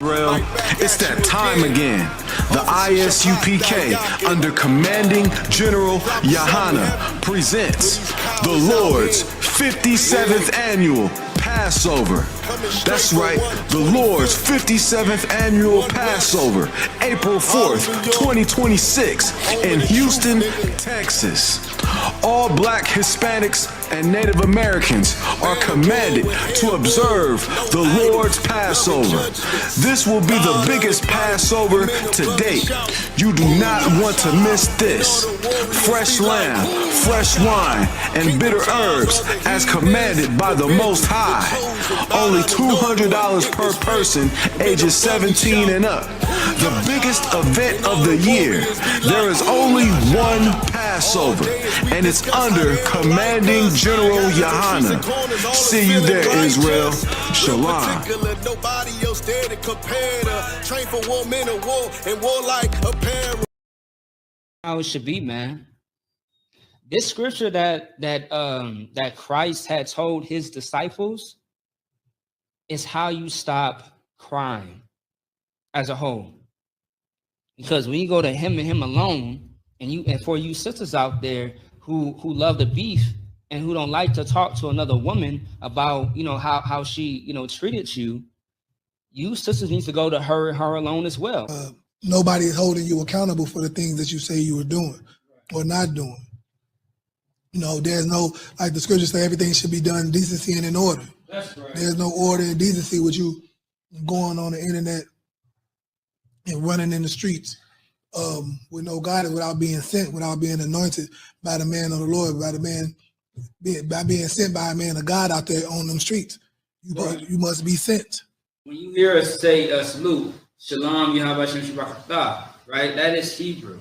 Real, it's that time again. The ISUPK, under Commanding General Yahana, presents the Lord's 57th Annual Passover. That's right, the Lord's 57th Annual Passover, April 4th, 2026, in Houston, Texas. All Black, Hispanics, and Native Americans are commanded to observe the Lord's Passover. This will be the biggest Passover to date. You do not want to miss this. Fresh lamb, fresh wine, and bitter herbs as commanded by the Most High. Only $200 per person, ages 17 and up. The biggest event of the year. There is only one Passover, and it's under Commanding General Yahana. See you there, Israel. Shalom. How it should be, man. This scripture that Christ had told his disciples is how you stop crime as a whole. Because when you go to him and him alone, and for you sisters out there who love the beef and who don't like to talk to another woman about, how she, treated you, you sisters need to go to her alone as well. Nobody is holding you accountable for the things that you say you were doing or not doing. There's no, like the scriptures say, everything should be done in decency and in order. That's right. There's no order and decency with you going on the internet and running in the streets with no guidance, without being sent, without being anointed by the man of the Lord, by being sent by a man of God out there on them streets. You must be sent. When you hear us say salute, Shalom, Yahweh Shem Shabakatah, right? That is Hebrew.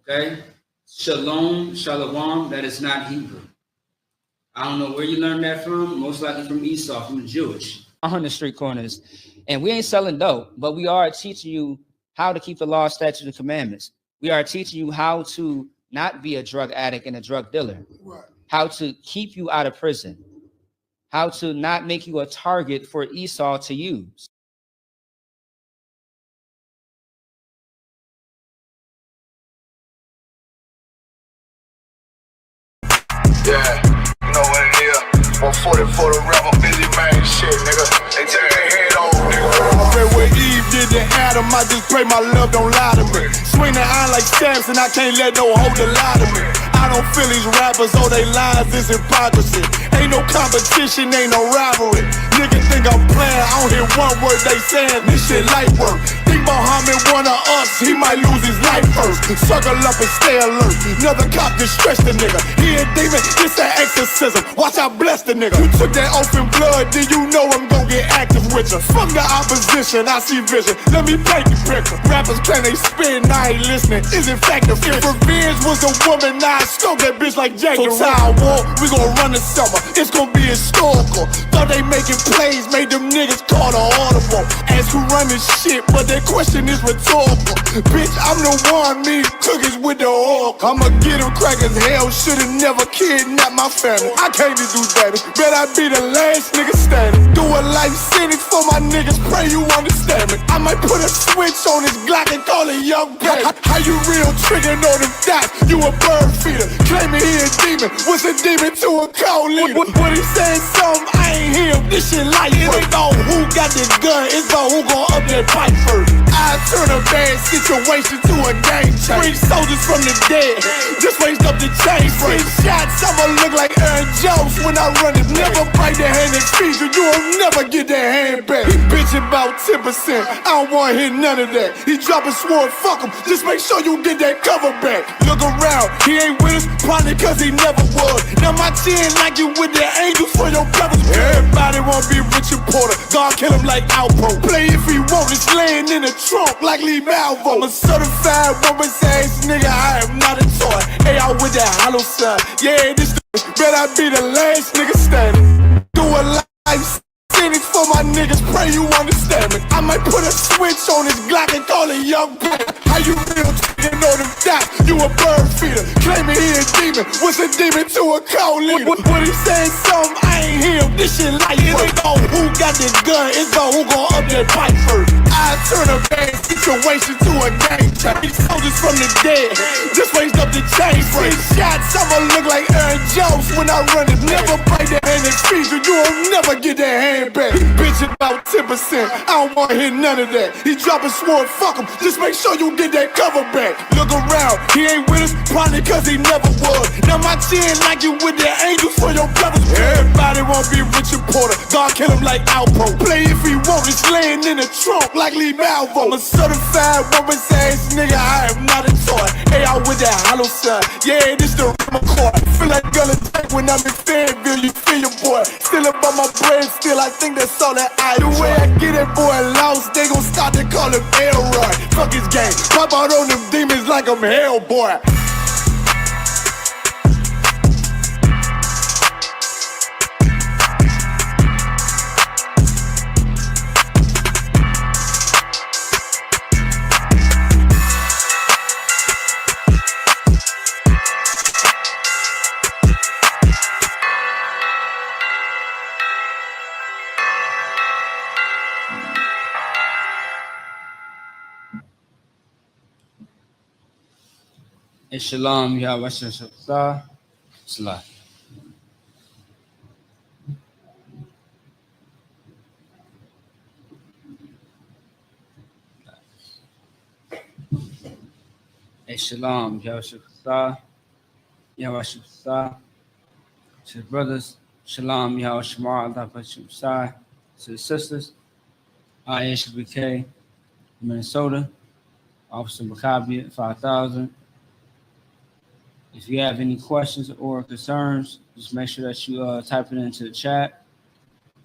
Okay? Shalom, Shalom, that is not Hebrew. I don't know where you learned that from, most likely from Esau, from the Jewish. On the street corners. And we ain't selling dope, but we are teaching you how to keep the law, statutes, and commandments. We are teaching you how to not be a drug addict and a drug dealer. Right. How to keep you out of prison. How to not make you a target for Esau to use. Yeah, you know what it is. 140 for the rebel, busy man shit, nigga. They take their head off, nigga. I pray what Eve did to Adam, I just pray my love don't lie to me. Swing the iron like Samson, I can't let no hoe lie to me. I don't feel these rappers, all they lies is hypocrisy. Ain't no competition, ain't no rivalry. Niggas think I'm playing, I don't hear one word they saying, this shit light work. Think Muhammad one of us, he might lose his life first. Circle up and stay alert, another cop just stress the nigga. He a demon, it's an exorcism, watch I bless the nigga. You took that oath in blood, then you know I'm gon' get active with you. Fuck the opposition, I see vision, let me paint the picture. Rappers claim they spin, I ain't listening, is in fact the fear. If revenge was a woman, now I stroke that bitch like Jake. So time war, we gon' run the summer, it's gon' be historical. Thought they making plays, made them niggas call the audible. Ask who run this shit, but that question is rhetorical. Bitch, I'm the one, me cookies with the oil. I'ma get them crackers, hell should've never kidnapped my family. I can't do that, bet I be the last nigga standing. Do a life sentence for my niggas, pray you understand me. I might put a switch on this Glock and call it young baby. How you real triggering on them dots? You a bird feeder, claiming he a demon. What's a demon to a cold leader? What he saying something, I ain't hear him, this shit light work. It ain't about who got the gun, it's about who gon' up that fight first. I turn a bad situation to a game changer. Bring soldiers from the dead, just raised up the chain frame. Shots, I'ma look like Aaron Jones when I run it. Never bite the hand that feeds you, you'll never get that hand back. He bitch about 10%, I don't wanna hear none of that. He dropping sword, fuck him, just make sure you get that cover back. Look around, he ain't with us, probably cause he never was. Now my chin like you with the angels for your brothers. Everybody wanna be Richard Porter, God kill him like Alpo. Play if he want, it's laying in the trunk like Lee Malvo. I'm a certified woman's ass nigga, I am not a toy. Hey, I with that hollow side, yeah, this bet I be the last nigga standing. Do a life sentence for my niggas, pray you understand me. I might put a switch on this Glock and call it young boy. How you real triggering on them dots? You a bird feeder, claiming he a demon. What's a demon to a cold leader? What he saying something, I ain't hear him, this shit light work. It ain't about who got the gun, it's about who gon' up that fight first. turn a bad situation to a game change. Soldiers from the dead, just raised up the chain. 3 shots, I'ma look like Aaron Jones when I run it. Never bite the hand that feeds you, you won't never get that hand back. He bitching about 10%, I don't wanna hear none of that. He dropping sword, fuck him, just make sure you get that cover back. Look around, he ain't with us, probably cause he never was. Now my chin like you with the angels for your brothers. Everybody won't be Richard Porter, God kill him like Alpo. Play if he want, it's laying in the trunk like Lee Malvo. I'm a certified woman's ass nigga, I am not a toy. Hey, I with that hollow side, yeah, this the McCoy. Feel like gonna take when I'm in Fayetteville, you feel your boy. Still up on my brain, still I think that's all that I do. The way I get it, boy, lost, they gon' start to call him Elroy. Fuck his game, pop out on them demons like I'm Hellboy. And shalom, Yahweh Shalom. Salah. And shalom, Yahweh Shalom. Yahweh Shalom. To the brothers, shalom, Yahweh Shamar, Allah Shalom. To the sisters, MLK, Minnesota, Officer Maccabi 5000. If you have any questions or concerns, just make sure that you type it into the chat.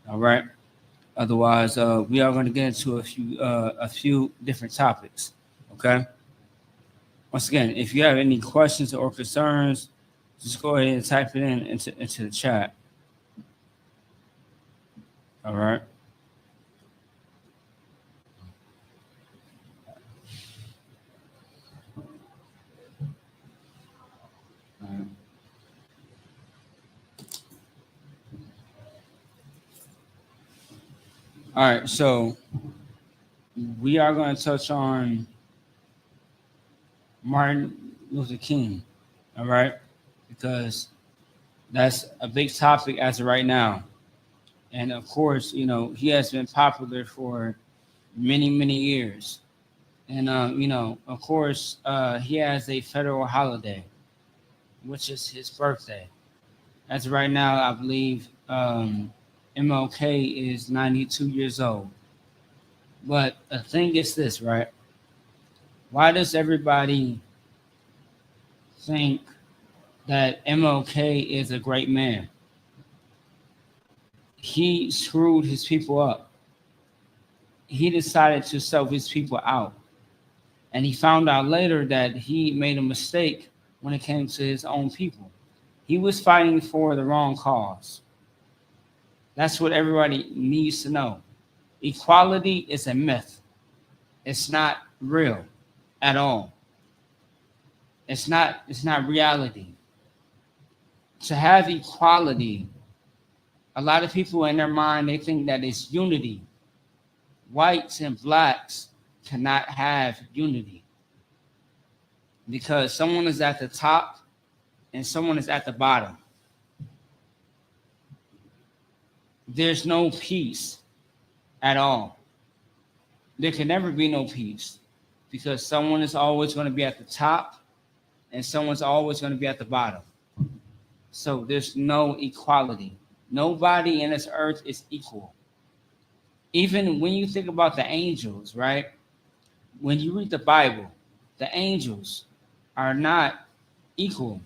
All right. Otherwise, we are going to get into a few different topics. Okay. Once again, if you have any questions or concerns, just go ahead and type it into the chat. All right. All right, so we are going to touch on Martin Luther King, all right, because that's a big topic as of right now. And of course, you know, he has been popular for many, many years. And, you know, of course, he has a federal holiday, which is his birthday. As of right now, I believe MLK is 92 years old. But the thing is this, right? Why does everybody think that MLK is a great man? He screwed his people up. He decided to sell his people out. And he found out later that he made a mistake when it came to his own people. He was fighting for the wrong cause. That's what everybody needs to know. Equality is a myth. It's not real at all. It's not reality. To have equality, a lot of people in their mind, they think that it's unity. Whites and blacks cannot have unity because someone is at the top and someone is at the bottom. There's no peace at all. There can never be no peace because someone is always going to be at the top and someone's always going to be at the bottom. So there's no equality. Nobody in this earth is equal. Even when you think about the angels, right? When you read the Bible, the angels are not equal.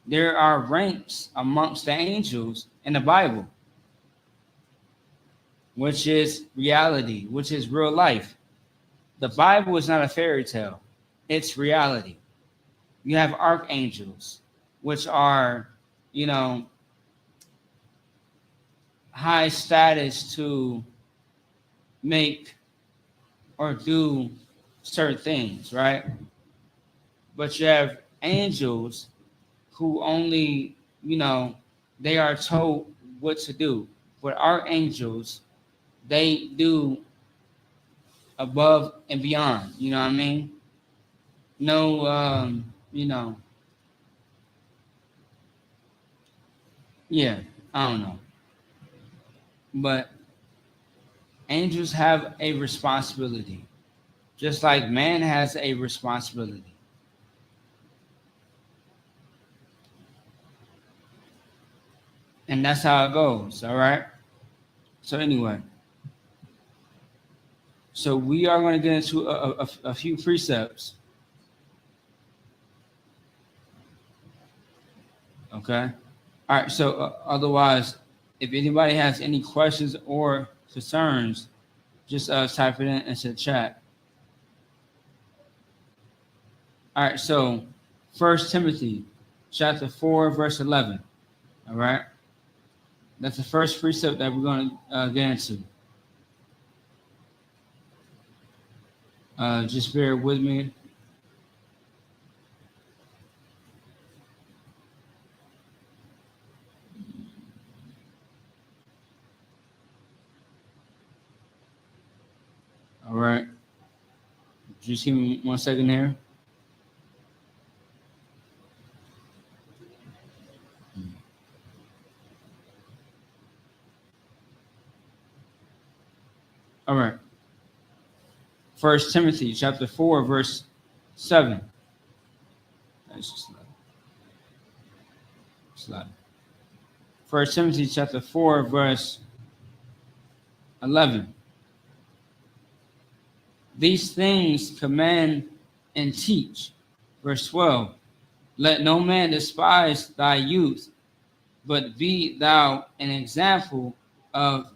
There are ranks amongst the angels in the Bible, which is reality, which is real life. The Bible is not a fairy tale. It's reality. You have archangels, which are, you know, high status to make or do certain things, right? But you have angels who only, you know, they are told what to do. But archangels, they do above and beyond. You know what I mean? No, yeah, I don't know. But angels have a responsibility, just like man has a responsibility. And that's how it goes, all right? So anyway, so we are going to get into a few precepts, okay? All right, so otherwise, if anybody has any questions or concerns, just type it in into the chat. All right, so 1 Timothy chapter 4, verse 11, all right? That's the first precept that we're going to get into. Just bear with me. All right. Just give me 1 second here. All right. 1 Timothy chapter 4, verse 7. That's just slide. 1 Timothy chapter 4, verse 11. These things command and teach. Verse 12. Let no man despise thy youth, but be thou an example of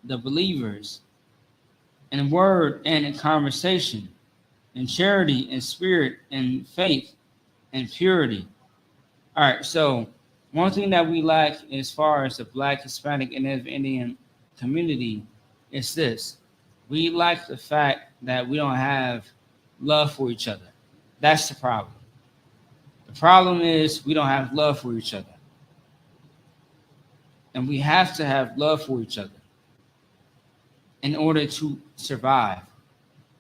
the believers in word and in conversation, in charity, in spirit, in faith, and purity. All right, so one thing that we lack as far as the Black, Hispanic, and Native Indian community is this. We lack the fact that we don't have love for each other. That's the problem. The problem is we don't have love for each other. And we have to have love for each other in order to survive.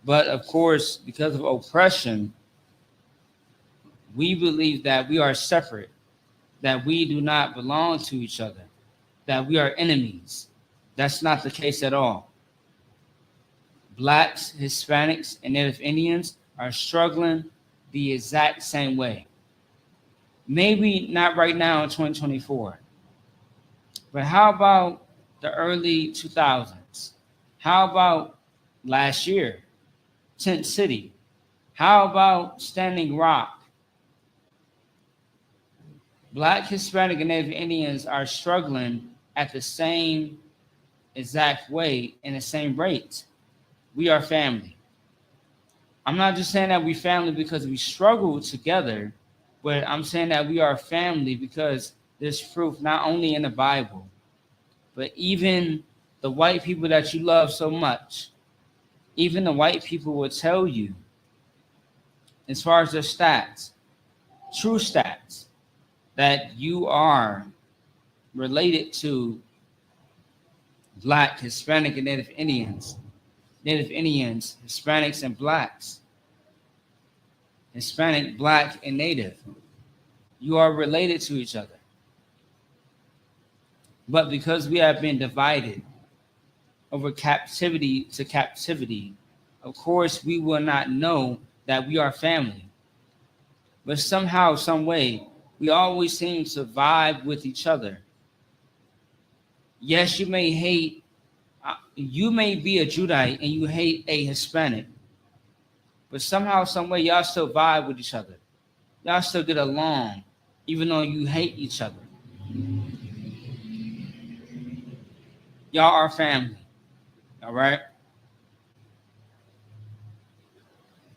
But of course, because of oppression, we believe that we are separate, that we do not belong to each other, that we are enemies. That's not the case at all. Blacks, Hispanics, and Native Indians are struggling the exact same way. Maybe not right now in 2024, but how about the early 2000s? How about last year, Tent City? How about Standing Rock? Black, Hispanic, and Native Indians are struggling at the same exact way in the same rate. We are family. I'm not just saying that we family because we struggle together, but I'm saying that we are family because there's proof not only in the Bible, but even the white people that you love so much, even the white people will tell you, as far as their stats, true stats, that you are related to Black, Hispanic, and Native Indians, Hispanics, and Blacks, Hispanic, Black, and Native. You are related to each other. But because we have been divided over captivity to captivity, of course, we will not know that we are family. But somehow, some way, we always seem to vibe with each other. Yes, you may hate, you may be a Judite and you hate a Hispanic, but somehow, some way, y'all still vibe with each other. Y'all still get along, even though you hate each other. Y'all are family, all right?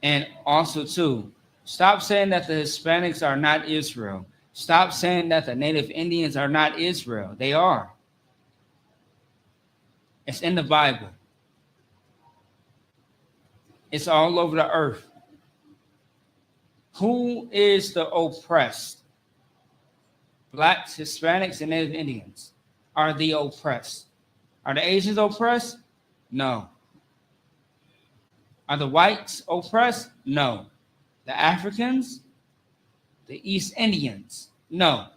And also, too, stop saying that the Hispanics are not Israel. Stop saying that the Native Indians are not Israel. They are. It's in the Bible. It's all over the earth. Who is the oppressed? Blacks, Hispanics, and Native Indians are the oppressed. Are the Asians oppressed? No. Are the whites oppressed? No. The Africans? The East Indians? No.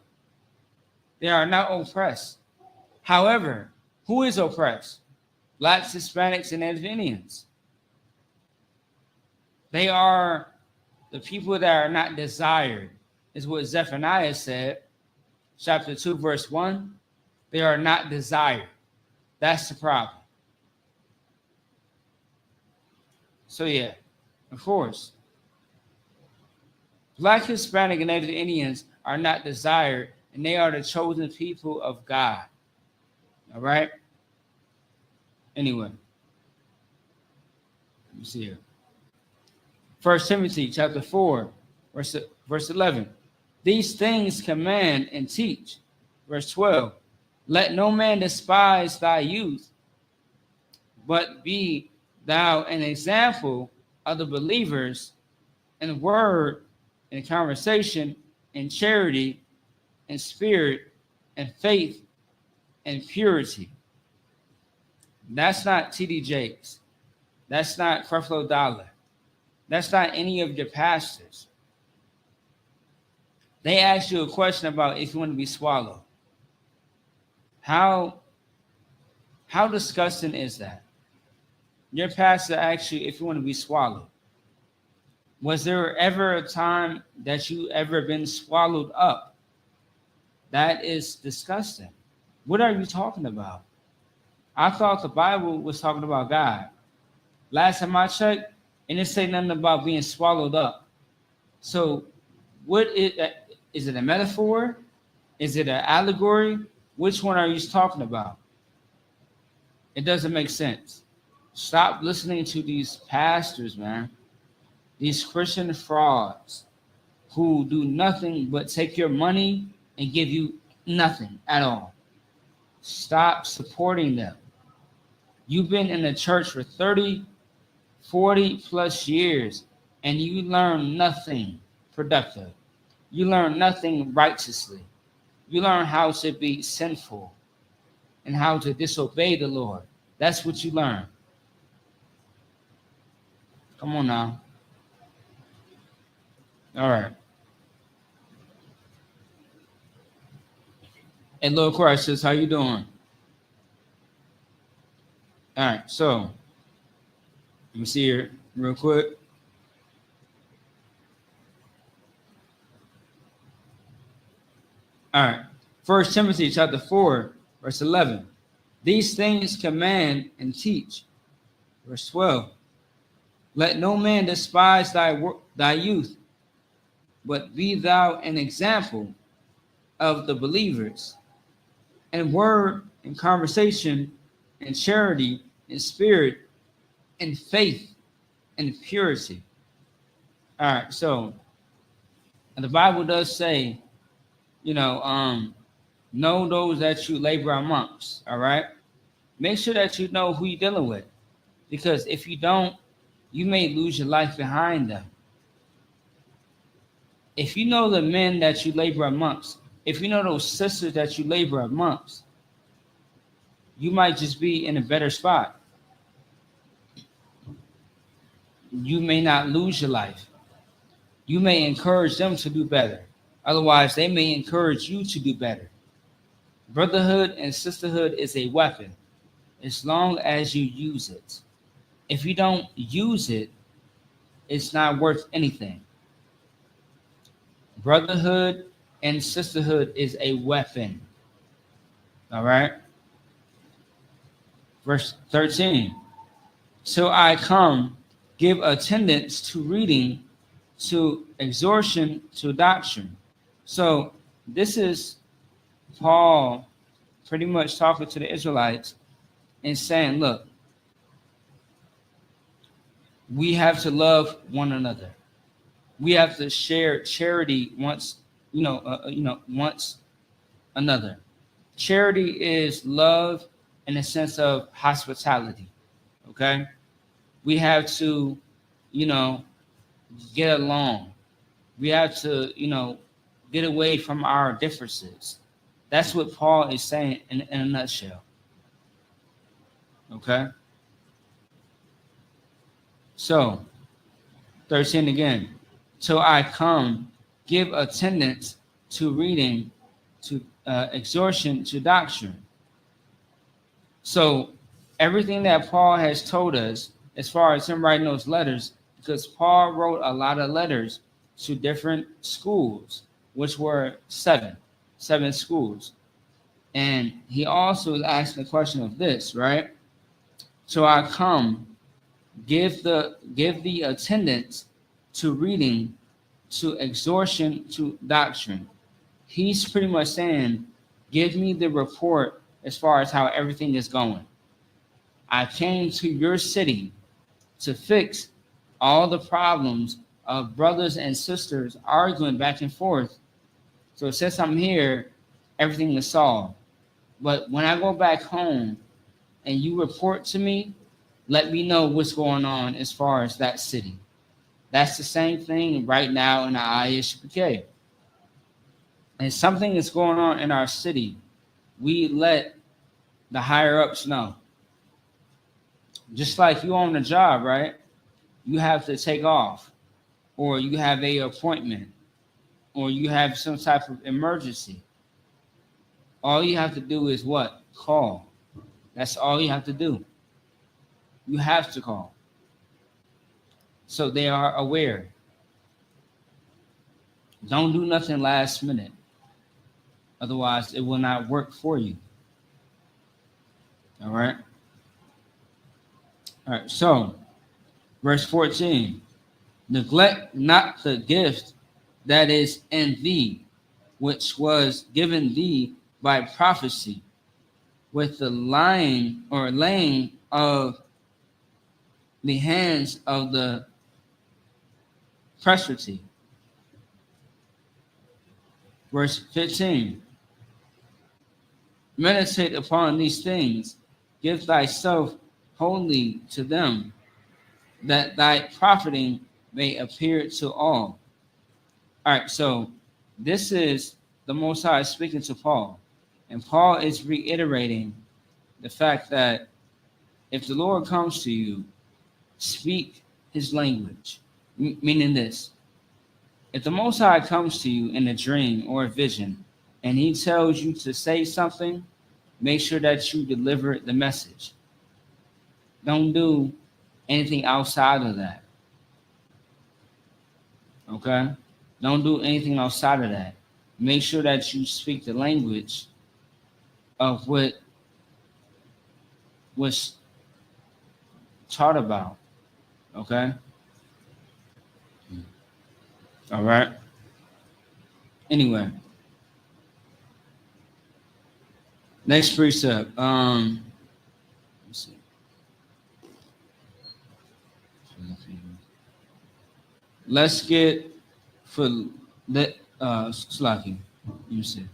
They are not oppressed. However, who is oppressed? Blacks, Hispanics, and Native Indians. They are the people that are not desired, is what Zephaniah said, chapter 2, verse 1. They are not desired. That's the problem. So yeah, of course, Black, Hispanic, and Native Indians are not desired, and they are the chosen people of God. All right? Anyway, let me see here. 1 Timothy chapter 4, verse 11. These things command and teach. Verse 12. Let no man despise thy youth, but be thou an example of the believers in word, in conversation, in charity, in spirit, in faith, and purity. That's not T.D. Jakes. That's not Creflo Dollar. That's not any of your pastors. They ask you a question about if you want to be swallowed. How disgusting is that? Your pastor asks you if you want to be swallowed. Was there ever a time that you ever been swallowed up? That is disgusting. What are you talking about? I thought the Bible was talking about God. Last time I checked, and it say nothing about being swallowed up. So is it a metaphor? Is it an allegory? Which one are you talking about? It doesn't make sense. Stop listening to these pastors, man. These Christian frauds who do nothing but take your money and give you nothing at all. Stop supporting them. You've been in the church for 30, 40 plus years, and you learn nothing productive. You learn nothing righteously. You learn how to be sinful and how to disobey the Lord. That's what you learn. Come on now. All right. Hey, Lord Christ says, how you doing? All right, so let me see here real quick. All right. 1 Timothy chapter 4, verse 11. These things command and teach. Verse 12. Let no man despise thy youth, but be thou an example of the believers, in word, in conversation, in charity, in spirit, in faith, in purity. All right, so the Bible does say, know those that you labor amongst, all right? Make sure that you know who you're dealing with, because if you don't, you may lose your life behind them. If you know the men that you labor amongst, if you know those sisters that you labor amongst, you might just be in a better spot. You may not lose your life. You may encourage them to do better. Otherwise, they may encourage you to do better. Brotherhood and sisterhood is a weapon as long as you use it. If you don't use it, it's not worth anything. Brotherhood and sisterhood is a weapon. All right? Verse 13. So I come, give attendance to reading, to exhortation, to doctrine. So this is Paul pretty much talking to the Israelites and saying, look, we have to love one another. We have to share charity once another. Charity is love in the sense of hospitality. Okay? We have to, get along. We have to, get away from our differences. That's what Paul is saying in a nutshell. Okay? So, 13 again. Till I come, give attendance to reading, to exhortation, to doctrine. So, everything that Paul has told us, as far as him writing those letters, because Paul wrote a lot of letters to different schools, which were seven schools. And he also is asking the question of this, right? So I come, give the attendance to reading, to exhortation, to doctrine. He's pretty much saying, give me the report as far as how everything is going. I came to your city to fix all the problems of brothers and sisters arguing back and forth. So since I'm here, everything is solved. But when I go back home and you report to me, let me know what's going on as far as that city. That's the same thing right now in the ISUPK. And something is going on in our city, we let the higher ups know. Just like you on the job, right? You have to take off, or you have a appointment, or you have some type of emergency. All you have to do is what? Call. That's all you have to do. You have to call. So they are aware. Don't do nothing last minute. Otherwise, it will not work for you. All right? All right, so verse 14. Neglect not the gift that is in thee, which was given thee by prophecy, with the laying of the hands of the presbytery. Verse 15. Meditate upon these things, give thyself wholly to them, that thy profiting may appear to all. All right, so this is the Most High speaking to Paul. And Paul is reiterating the fact that if the Lord comes to you, speak his language. Meaning this. If the Most High comes to you in a dream or a vision, and he tells you to say something, make sure that you deliver the message. Don't do anything outside of that. Okay? Don't do anything outside of that. Make sure that you speak the language of what was taught about. Okay? All right? Anyway. Next precept. Let's see. Let's get for that Slaki. You see.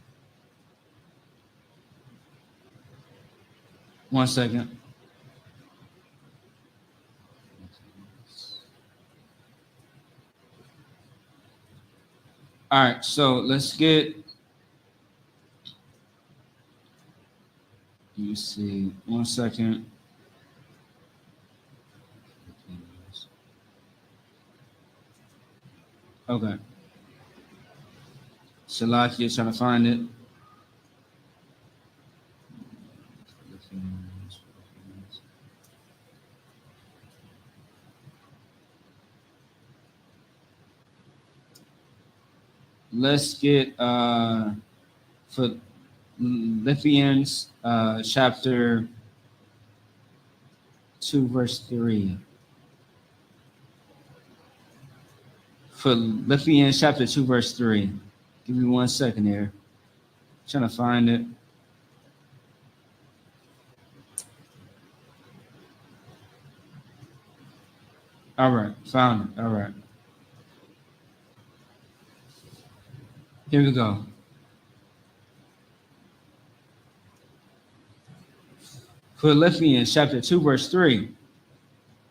1 second. All right, so let's get. Let me see. 1 second. Okay. Salaki is trying to find it. Let's get for Philippians chapter 2 verse 3. Philippians chapter 2 verse 3. Give me 1 second here. Trying to find it. All right, found it. All right. Here we go. Philippians chapter 2 verse 3.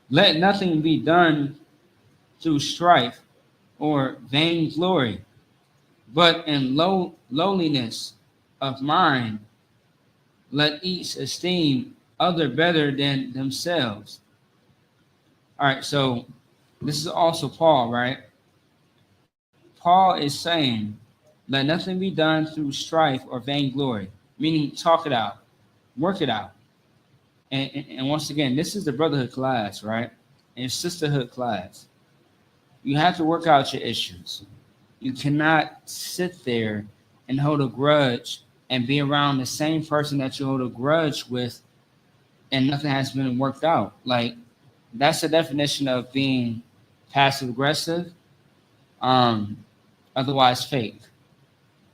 Let nothing be done through strife or vainglory, but in lowliness of mind, let each esteem other better than themselves. All right, so this is also Paul, right? Paul is saying, let nothing be done through strife or vainglory, meaning talk it out, work it out. And once again, this is the brotherhood class, right? And sisterhood class. You have to work out your issues. You cannot sit there and hold a grudge and be around the same person that you hold a grudge with and nothing has been worked out. Like, that's the definition of being passive aggressive, otherwise fake.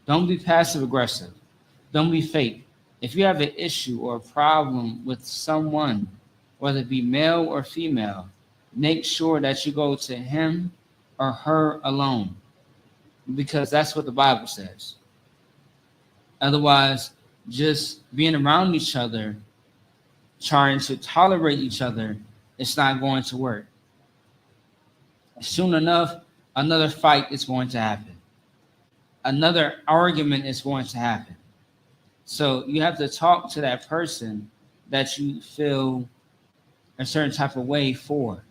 Don't be passive aggressive. Don't be fake. If you have an issue or a problem with someone, whether it be male or female, make sure that you go to him or her alone, because that's what the Bible says. Otherwise, just being around each other, trying to tolerate each other, it's not going to work. Soon enough, another fight is going to happen. Another argument is going to happen. So you have to talk to that person that you feel a certain type of way for.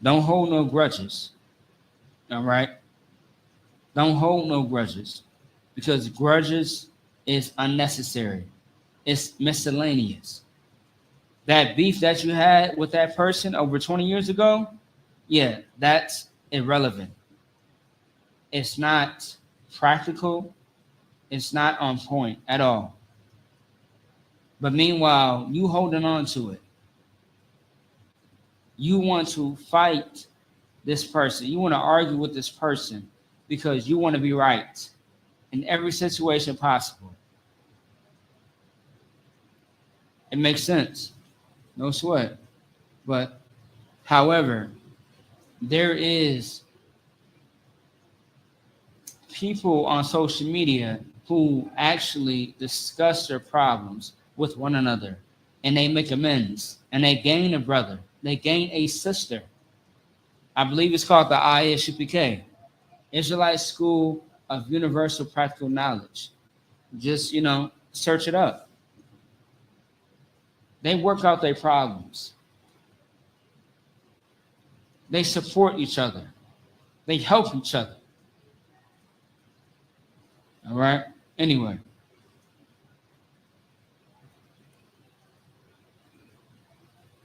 Don't hold no grudges. All right? Don't hold no grudges, because grudges is unnecessary. It's miscellaneous. That beef that you had with that person over 20 years ago, yeah, that's irrelevant. It's not practical. It's not on point at all. But meanwhile, you holding on to it. You want to fight this person. You want to argue with this person because you want to be right in every situation possible. It makes sense. No sweat. But however, there is people on social media who actually discuss their problems with one another, and they make amends, and they gain a brother, they gain a sister. I believe it's called the ISUPK, Israelite School of Universal Practical Knowledge. Just, search it up. They work out their problems. They support each other. They help each other. All right? Anyway.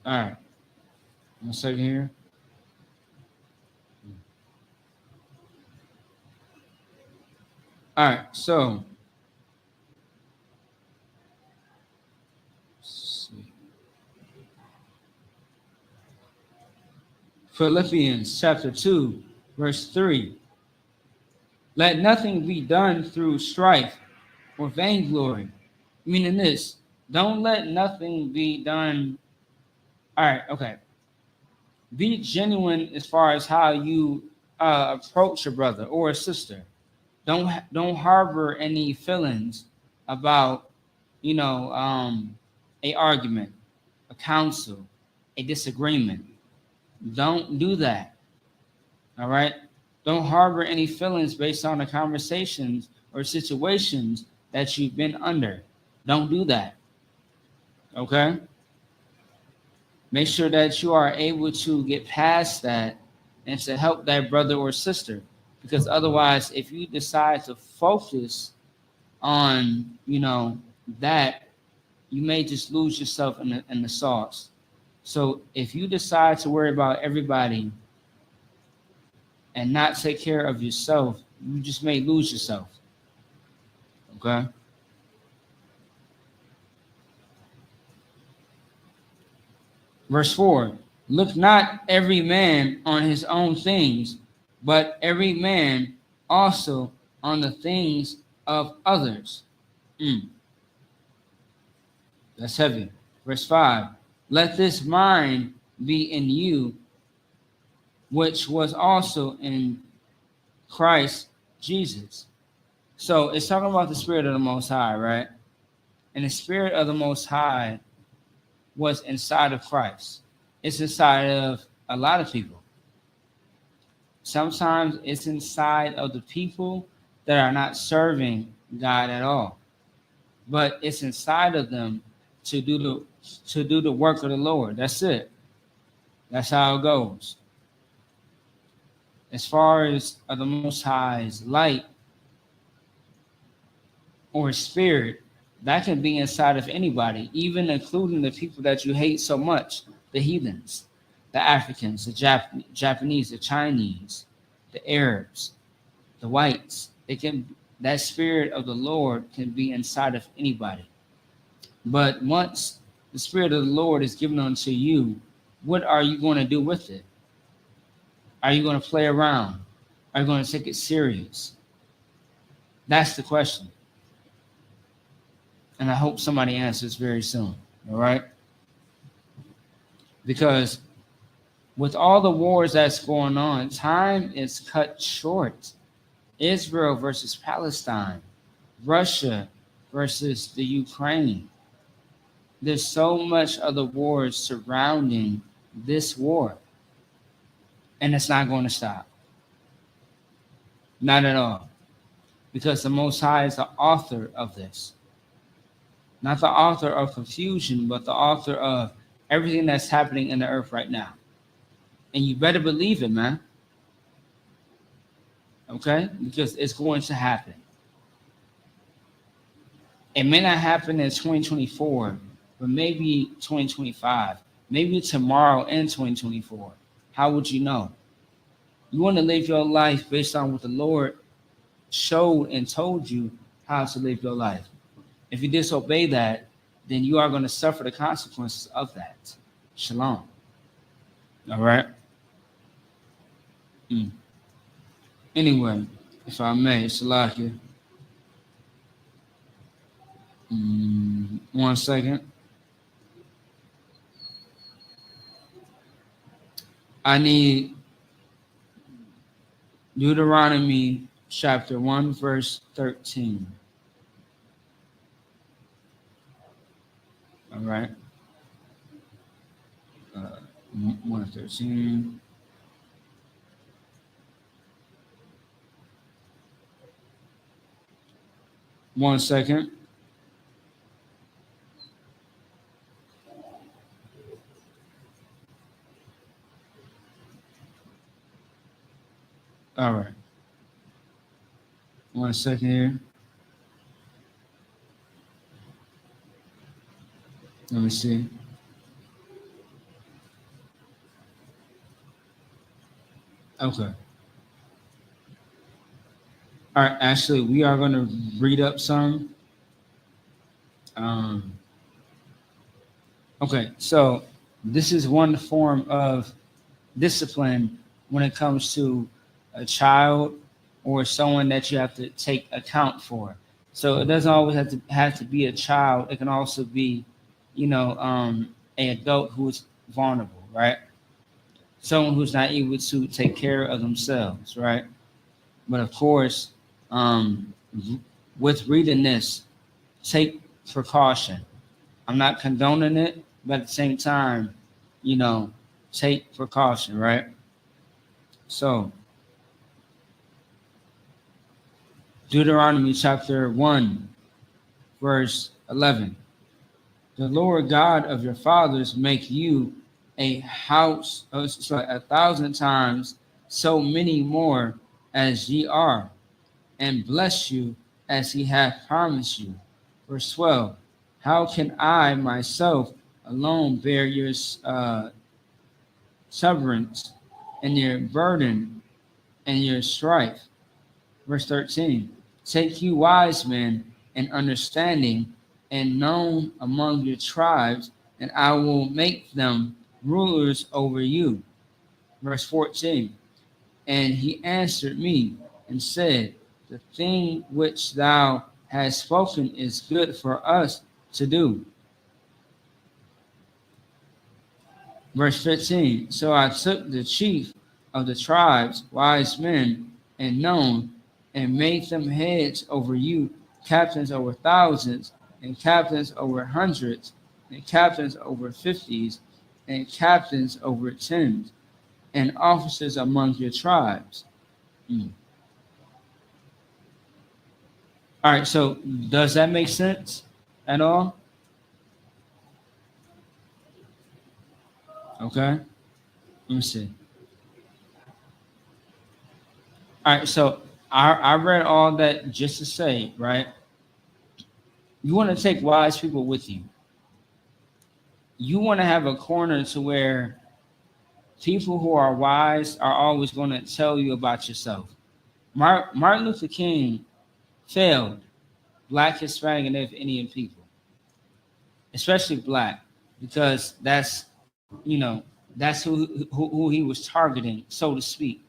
All right. 1 second here. All right, so let's see. Philippians chapter 2, verse 3. Let nothing be done through strife or vainglory. Meaning this, don't let nothing be done. All right, okay. Be genuine as far as how you approach a brother or a sister. Don't harbor any feelings about, a argument, a counsel, a disagreement. Don't do that. All right? Don't harbor any feelings based on the conversations or situations that you've been under. Don't do that. Okay? Make sure that you are able to get past that and to help that brother or sister. Because otherwise, if you decide to focus on, that, you may just lose yourself in the sauce. So if you decide to worry about everybody and not take care of yourself, you just may lose yourself. Okay? Verse 4, look not every man on his own things, but every man also on the things of others. That's heavy. Verse 5, let this mind be in you, which was also in Christ Jesus. So it's talking about the Spirit of the Most High, right? And the Spirit of the Most High was inside of Christ. It's inside of a lot of people. Sometimes it's inside of the people that are not serving God at all. But it's inside of them to do the work of the Lord. That's it. That's how it goes. As far as the Most High's light or spirit, that can be inside of anybody, even including the people that you hate so much, the heathens, the Africans, the Japanese, the Chinese, the Arabs, the whites. That spirit of the Lord can be inside of anybody. But once the spirit of the Lord is given unto you, what are you going to do with it? Are you going to play around? Are you going to take it serious? That's the question. And I hope somebody answers very soon. All right? Because with all the wars that's going on, time is cut short. Israel versus Palestine, Russia versus the Ukraine. There's so much other wars surrounding this war. And it's not going to stop. Not at all. Because the Most High is the author of this. Not the author of confusion, but the author of everything that's happening in the earth right now. And you better believe it, man. Okay? Because it's going to happen. It may not happen in 2024, but maybe 2025. Maybe tomorrow in 2024. How would you know? You want to live your life based on what the Lord showed and told you how to live your life. If you disobey that, then you are going to suffer the consequences of that. Shalom. All right? Anyway, if I may, Salakia. 1 second. I need Deuteronomy chapter 1, verse 13. All right. 1:13. One second. All right. 1 second here. Let me see. Okay. All right. Actually, we are going to read up some. Okay. So this is one form of discipline when it comes to a child or someone that you have to take account for. So it doesn't always have to be a child. It can also be, an adult who's vulnerable, right? Someone who's not able to take care of themselves, right? But of course, with reading this, take precaution. I'm not condoning it, but at the same time, take precaution, right? So, Deuteronomy chapter 1, verse 11. The Lord God of your fathers make you a house, 1,000 times so many more as ye are, and bless you as he hath promised you. Verse 12. How can I myself alone bear your severance and your burden and your strife? Verse 13. Take you wise men and understanding and known among your tribes, and I will make them rulers over you. Verse 14. And he answered me and said, the thing which thou hast spoken is good for us to do. Verse 15. So I took the chief of the tribes, wise men, and known, and made them heads over you, captains over thousands, and captains over hundreds, and captains over 50s, and captains over 10s, and officers among your tribes. All right, so does that make sense at all? Okay. Let me see. All right, so I read all that just to say, right? You want to take wise people with you. You want to have a corner to where people who are wise are always going to tell you about yourself. Martin Luther King failed Black, Hispanic, and Native Indian people, especially Black, because that's who he was targeting, so to speak.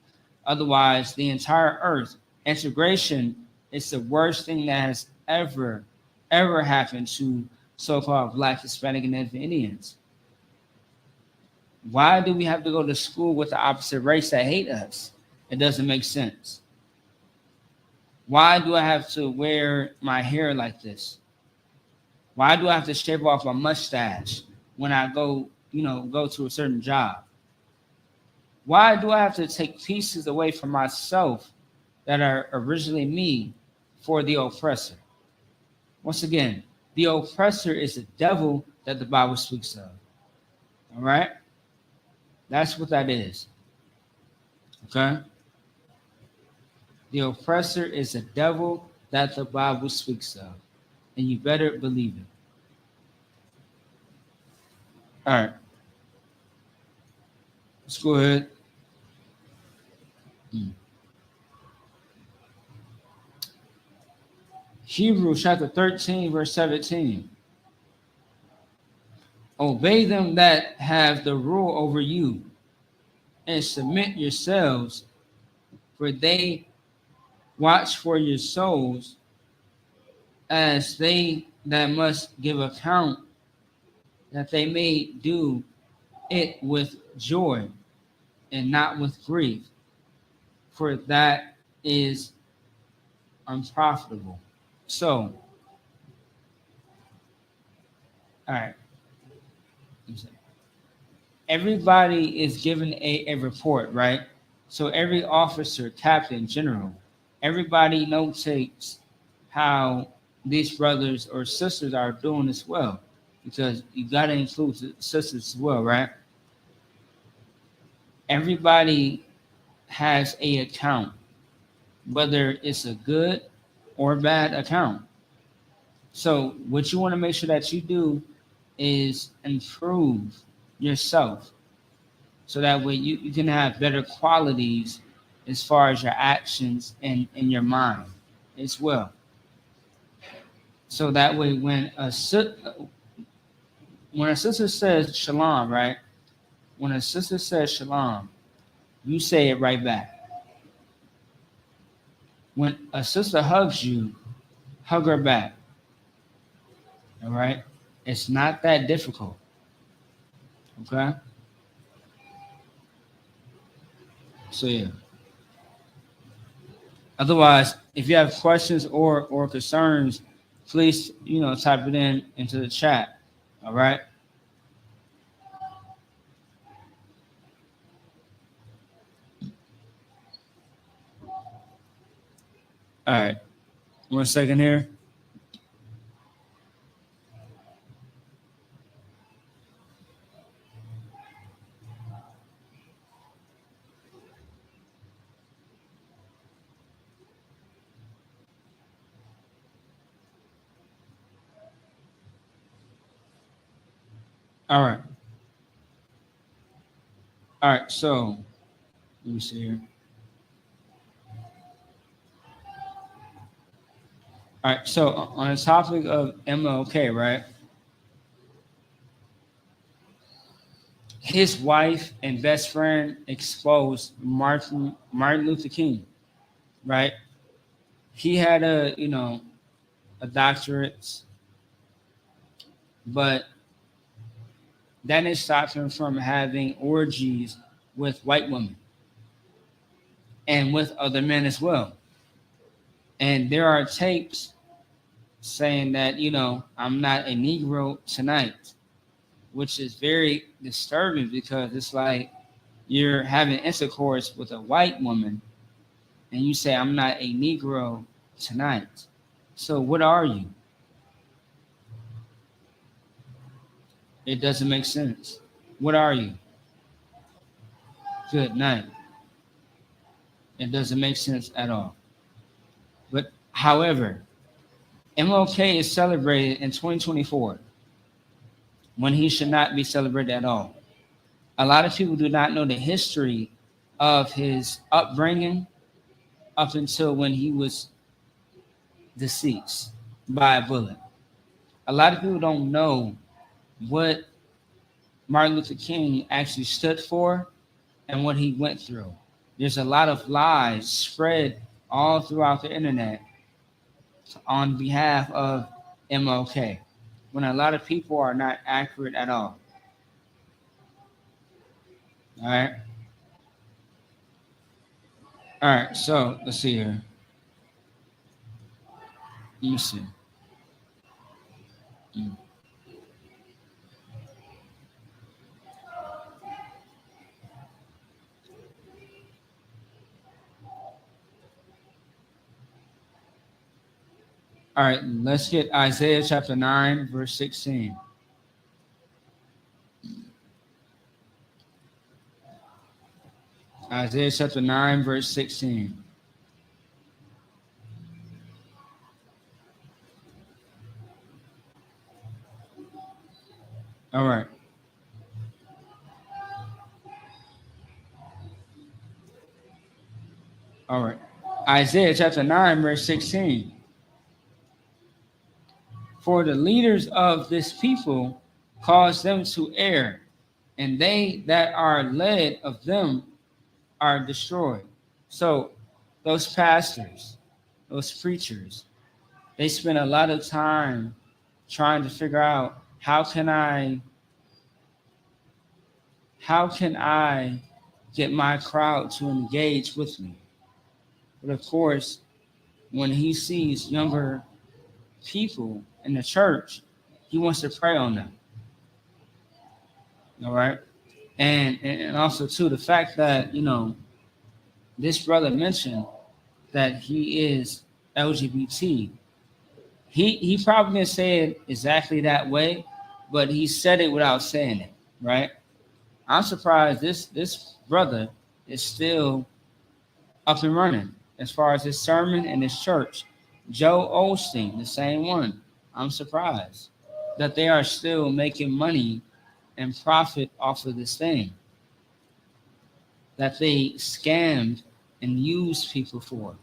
Otherwise, the entire earth, integration is the worst thing that has ever happened to so-called Black, Hispanic, and Native Indians. Why do we have to go to school with the opposite race that hate us? It doesn't make sense. Why do I have to wear my hair like this? Why do I have to shave off my mustache when I go to a certain job? Why do I have to take pieces away from myself that are originally me for the oppressor? Once again, the oppressor is the devil that the Bible speaks of. All right? That's what that is. Okay? The oppressor is the devil that the Bible speaks of. And you better believe it. All right. Let's go ahead. Hebrews chapter 13, verse 17. Obey them that have the rule over you, and submit yourselves, for they watch for your souls, as they that must give account, that they may do it with joy and not with grief, for that is unprofitable. So, all right. Everybody is given a report, right? So every officer, captain, general, everybody notates how these brothers or sisters are doing as well, because you got to include the sisters as well, right? Everybody has a account, whether it's a good or bad account. So what you want to make sure that you do is improve yourself, so that way you can have better qualities as far as your actions and your mind as well. So that way when a sister says shalom, right? When a sister says shalom, you say it right back. When a sister hugs you, hug her back. All right? It's not that difficult. Okay? So yeah. Otherwise, if you have questions or concerns, please, type it into the chat. All right? All right. 1 second here. All right. All right. So let me see here. All right. So on the topic of MLK, right? His wife and best friend exposed Martin Luther King, right? He had a doctorate, but that didn't stop him from having orgies with white women and with other men as well. And there are tapes saying that, I'm not a Negro tonight, which is very disturbing, because it's like you're having intercourse with a white woman and you say, I'm not a Negro tonight. So what are you? It doesn't make sense. What are you? good night. It doesn't make sense at all. But however, MLK is celebrated in 2024 when he should not be celebrated at all. A lot of people do not know the history of his upbringing up until when he was deceased by a bullet. A lot of people don't know what Martin Luther King actually stood for and what he went through. There's a lot of lies spread all throughout the internet on behalf of MLK, when a lot of people are not accurate at all. All right. All right. So let's see here. Let me see. All right, let's get Isaiah chapter 9, verse 16. Isaiah chapter 9, verse 16. All right. All right. Isaiah chapter 9, verse 16. For the leaders of this people cause them to err, and they that are led of them are destroyed. So those pastors, those preachers, they spend a lot of time trying to figure out how can I get my crowd to engage with me. But of course, when he sees younger people in the church, he wants to prey on them. All right. And also too, the fact that, this brother mentioned that he is LGBT. He probably didn't say it exactly that way, but he said it without saying it, right? I'm surprised this brother is still up and running as far as his sermon and his church. Joe Osteen, the same one. I'm surprised that they are still making money and profit off of this thing that they scammed and used people for.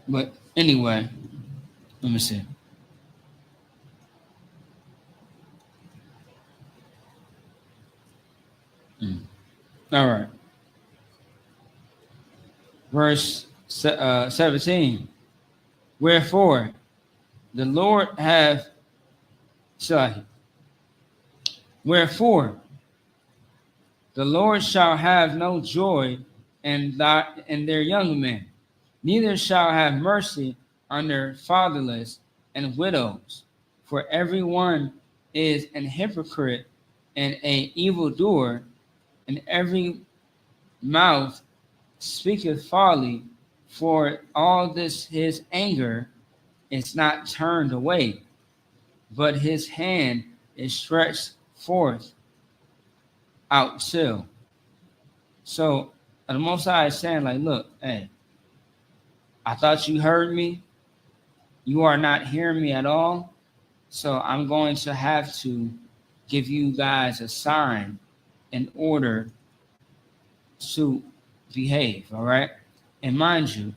But anyway, let me see. All right. Verse 17. Wherefore the Lord have Wherefore the Lord shall have no joy in their young men, neither shall have mercy on their fatherless and widows. For everyone is an hypocrite and an evildoer, and every mouth speaketh folly. For all this his anger is not turned away, but his hand is stretched forth out still. So the Most High is saying, like, look, hey, I thought you heard me. You are not hearing me at all. So I'm going to have to give you guys a sign in order to behave, all right? And mind you,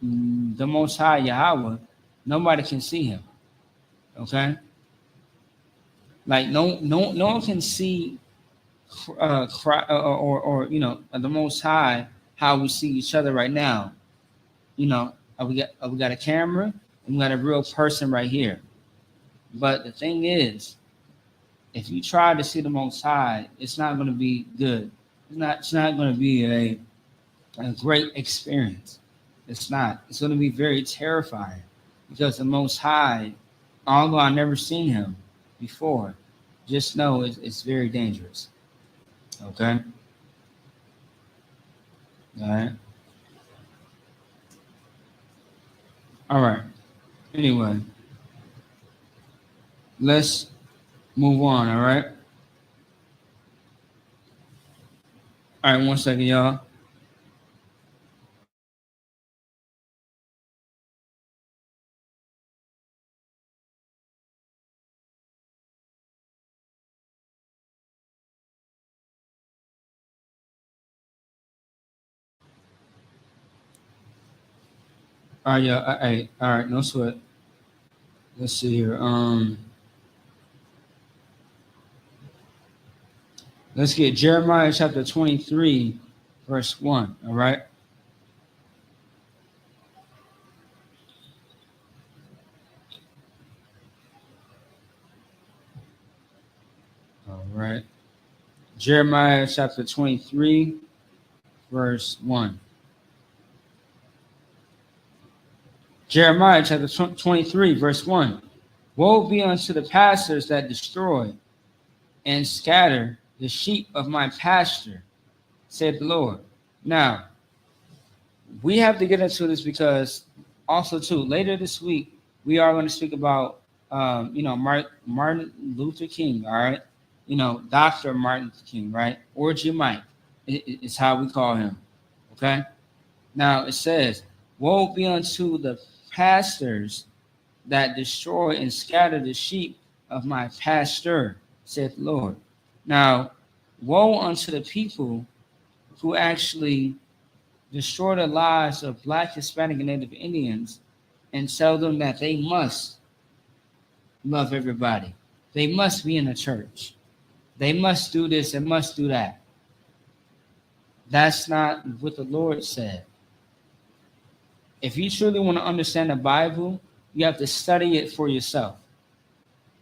the Most High Yahweh, nobody can see him, okay? Like no one can see the Most High how we see each other right now. We got a camera and we got a real person right here. But the thing is, if you try to see the Most High, it's not going to be good. It's not going to be a great experience. It's not. It's going to be very terrifying because the Most High, although I've never seen him before, just know it's very dangerous. Okay? All right. All right. Anyway. let's move on. All right. All right. 1 second, y'all. All right, yeah. All right. No sweat. Let's see here. Let's get Jeremiah chapter 23, verse 1. All right. All right. Jeremiah chapter 23, verse 1. Jeremiah chapter 23, verse 1. Woe be unto the pastors that destroy and scatter the sheep of my pasture, said the Lord. Now, we have to get into this because also, too, later this week, we are going to speak about, Martin Luther King, all right? Dr. Martin Luther King, right? Or G Mike is how we call him, okay? Now, it says, woe be unto the pastors that destroy and scatter the sheep of my pasture, saith the Lord. Now, woe unto the people who actually destroy the lives of Black, Hispanic, and Native Indians and tell them that they must love everybody. They must be in the church. They must do this and must do that. That's not what the Lord said. If you truly want to understand the Bible, you have to study it for yourself.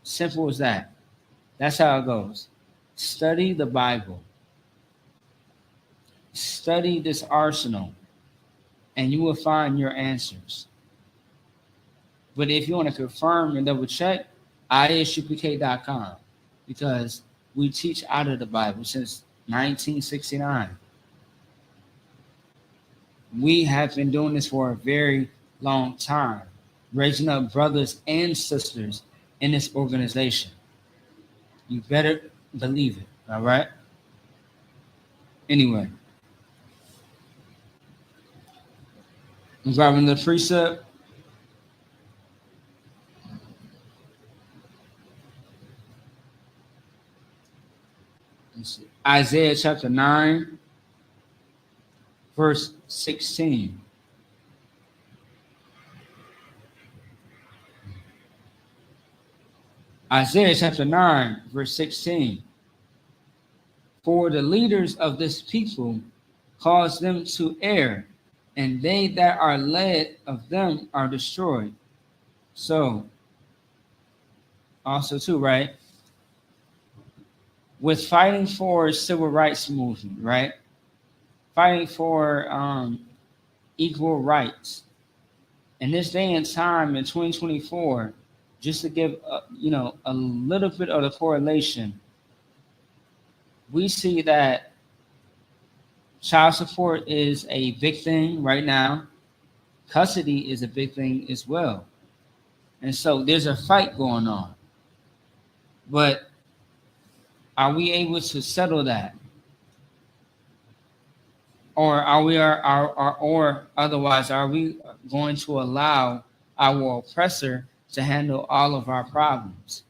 Simple as that. That's how it goes. Study the Bible. Study this arsenal, and you will find your answers. But if you want to confirm and double check, isupk.com, because we teach out of the Bible since 1969. We have been doing this for a very long time, raising up brothers and sisters in this organization. You better believe it, all right? Anyway, I'm grabbing the precept. Isaiah chapter 9, verse 16. Isaiah chapter 9, verse 16. For the leaders of this people cause them to err, and they that are led of them are destroyed. So, also too, right? With fighting for civil rights movement, right? Fighting for equal rights. In this day and time in 2024, just to give a little bit of the correlation, we see that child support is a big thing right now. Custody is a big thing as well. And so there's a fight going on. But are we able to settle that? Or or otherwise, are we going to allow our oppressor to handle all of our problems?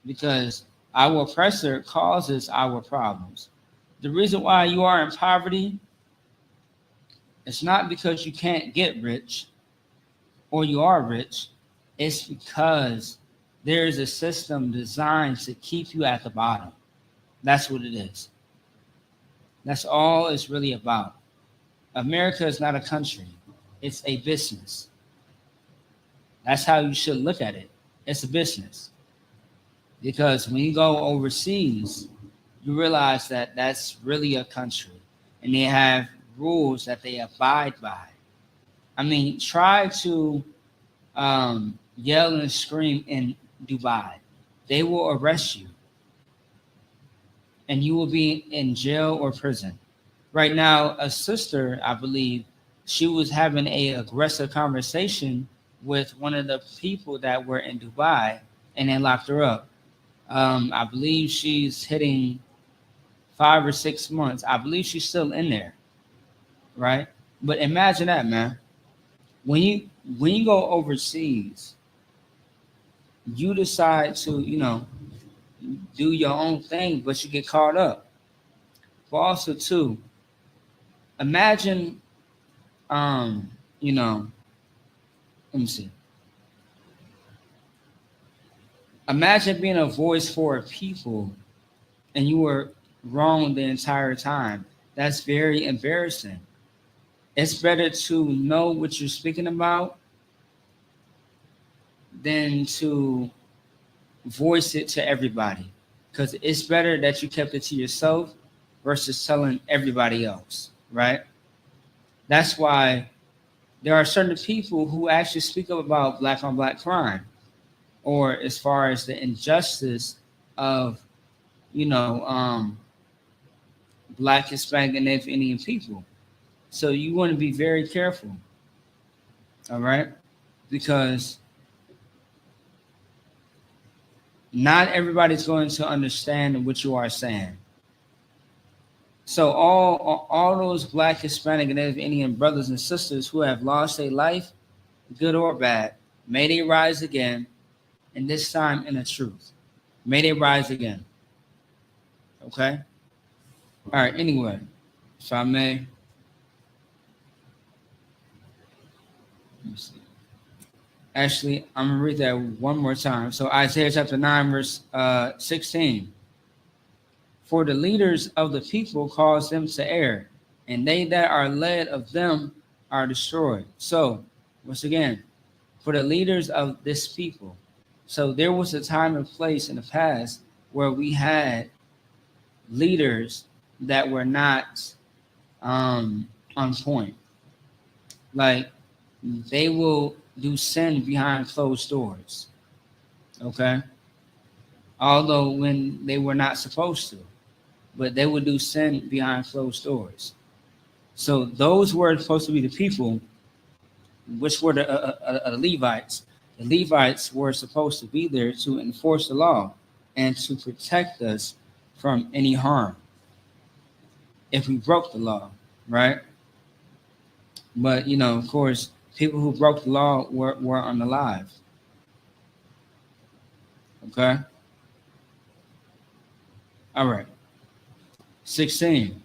Because our oppressor causes our problems. The reason why you are in poverty, it's not because you can't get rich or you are rich. It's because there is a system designed to keep you at the bottom. That's what it is. That's all it's really about. America is not a country. It's a business. That's how you should look at it. It's a business. Because when you go overseas, you realize that that's really a country. And they have rules that they abide by. I mean, try to yell and scream in Dubai. They will arrest you. And you will be in jail or prison. Right now, a sister, I believe, she was having an aggressive conversation with one of the people that were in Dubai, and they locked her up. I believe she's hitting 5 or 6 months. I believe she's still in there, right? But imagine that, man. When you go overseas, you decide to, do your own thing, but you get caught up. But also too, imagine, let me see. Imagine being a voice for a people and you were wrong the entire time. That's very embarrassing. It's better to know what you're speaking about than to voice it to everybody. Because it's better that you kept it to yourself versus telling everybody else, right? That's why there are certain people who actually speak up about black on black crime, or as far as the injustice of, black, Hispanic, and Native Indian people. So you want to be very careful, all right? Because not everybody's going to understand what you are saying. So all those black, Hispanic, and Native Indian brothers and sisters who have lost their life, good or bad, may they rise again, and this time in the truth. May they rise again. Okay? All right, anyway, if I may. Let me see. Actually, I'm going to read that one more time. So Isaiah chapter 9, verse 16. For the leaders of the people cause them to err, and they that are led of them are destroyed. So, once again, for the leaders of this people. So there was a time and place in the past where we had leaders that were not on point. Like, they will do sin behind closed doors. Okay? Although when they were not supposed to. But they would do sin behind closed doors. So those were supposed to be the people, which were the Levites. The Levites were supposed to be there to enforce the law and to protect us from any harm if we broke the law, right? But, of course, people who broke the law were unalive. Okay? All right. 16.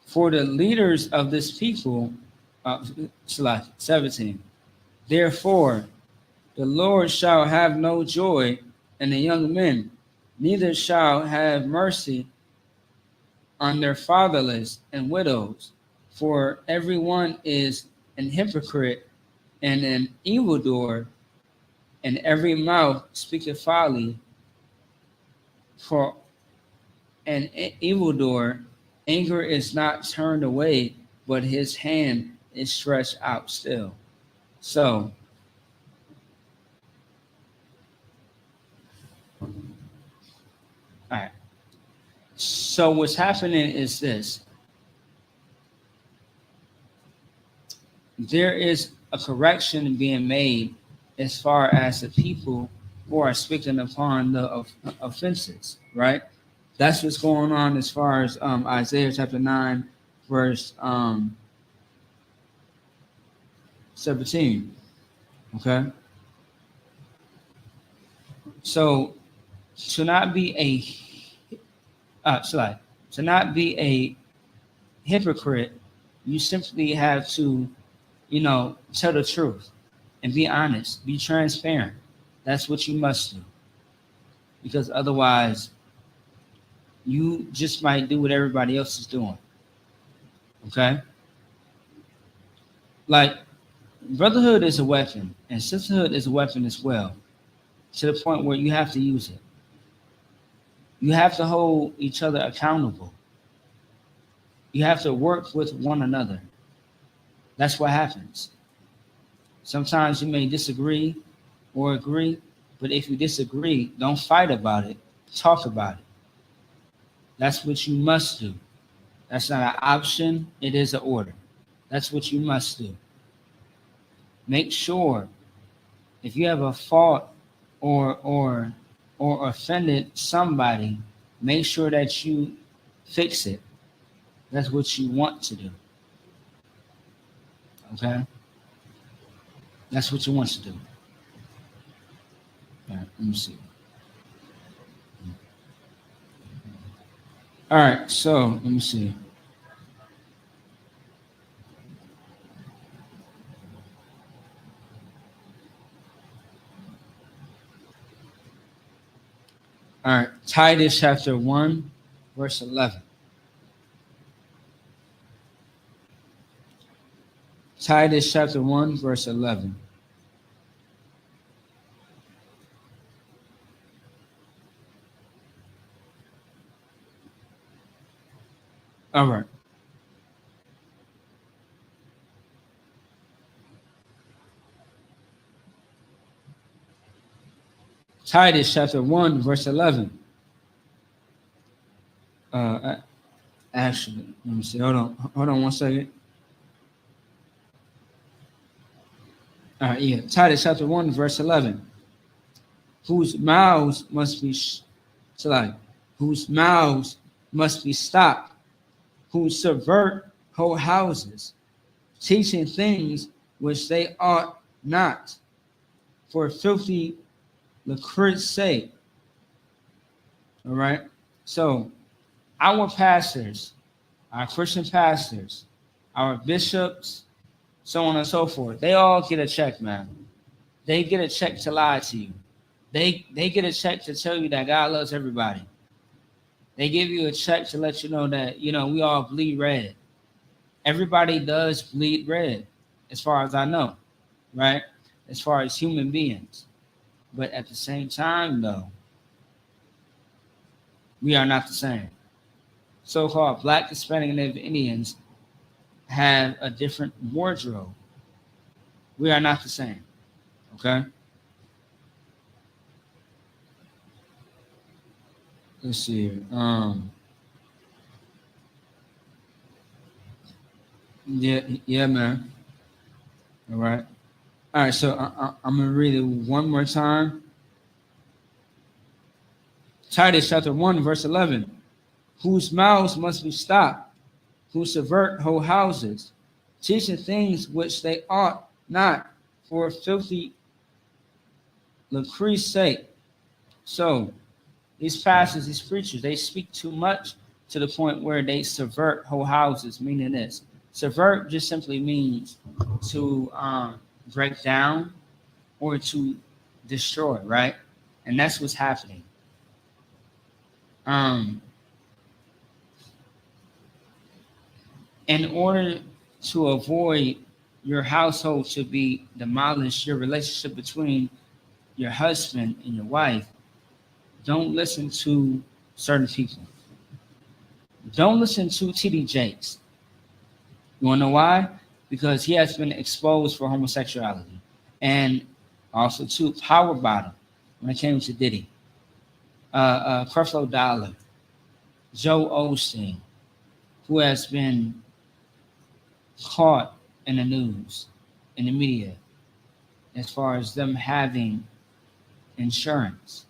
For the leaders of this people, 17. Therefore, the Lord shall have no joy in the young men, neither shall have mercy on their fatherless and widows, for everyone is an hypocrite and an evildoer, and every mouth speaketh folly. For an evildoer, anger is not turned away, but his hand is stretched out still. So, all right. So what's happening is this. There is a correction being made as far as the people who are speaking upon the offenses, right? That's what's going on as far as Isaiah chapter 9, verse 17. Okay? So to not be a hypocrite, you simply have to, tell the truth and be honest, be transparent. That's what you must do. Because otherwise, you just might do what everybody else is doing. Okay? Like, brotherhood is a weapon, and sisterhood is a weapon as well, to the point where you have to use it. You have to hold each other accountable. You have to work with one another. That's what happens. Sometimes you may disagree or agree, but if you disagree, don't fight about it. Talk about it. That's what you must do. That's not an option. It is an order. That's what you must do. Make sure if you have a fault or offended somebody, make sure that you fix it. That's what you want to do. Okay? That's what you want to do. All right, let me see. All right, so let me see. All right, Titus chapter 1, verse 11. Titus chapter 1, verse 11. All right. Titus chapter 1, verse 11. Actually, let me see. Hold on one second. All right, yeah. Titus chapter 1, verse 11. Whose mouths must be whose mouths must be stopped, who subvert whole houses, teaching things which they ought not, for filthy lucre's sake. All right. So our pastors, our Christian pastors, our bishops, so on and so forth, they all get a check, man. They get a check to lie to you. They get a check to tell you that God loves everybody. They give you a check to let you know that, we all bleed red. Everybody does bleed red, as far as I know, right? As far as human beings. But at the same time, though, we are not the same. So-called Black, Hispanic, and Native Indians have a different wardrobe. We are not the same, okay? Let's see here. Yeah, man. All right. All right, so I'm going to read it one more time. Titus chapter 1, verse 11. Whose mouths must be stopped, who subvert whole houses, teaching things which they ought not, for filthy lucre's sake. So these pastors, these preachers, they speak too much to the point where they subvert whole houses, meaning this. Subvert just simply means to break down or to destroy, right? And that's what's happening. In order to avoid your household to be demolished, your relationship between your husband and your wife, don't listen to certain people. Don't listen to TD Jakes. You want to know why? Because he has been exposed for homosexuality. And also to Power Bottom when it came to Diddy. Creflo Dollar, Joe Osteen, who has been caught in the news, in the media, as far as them having insurance.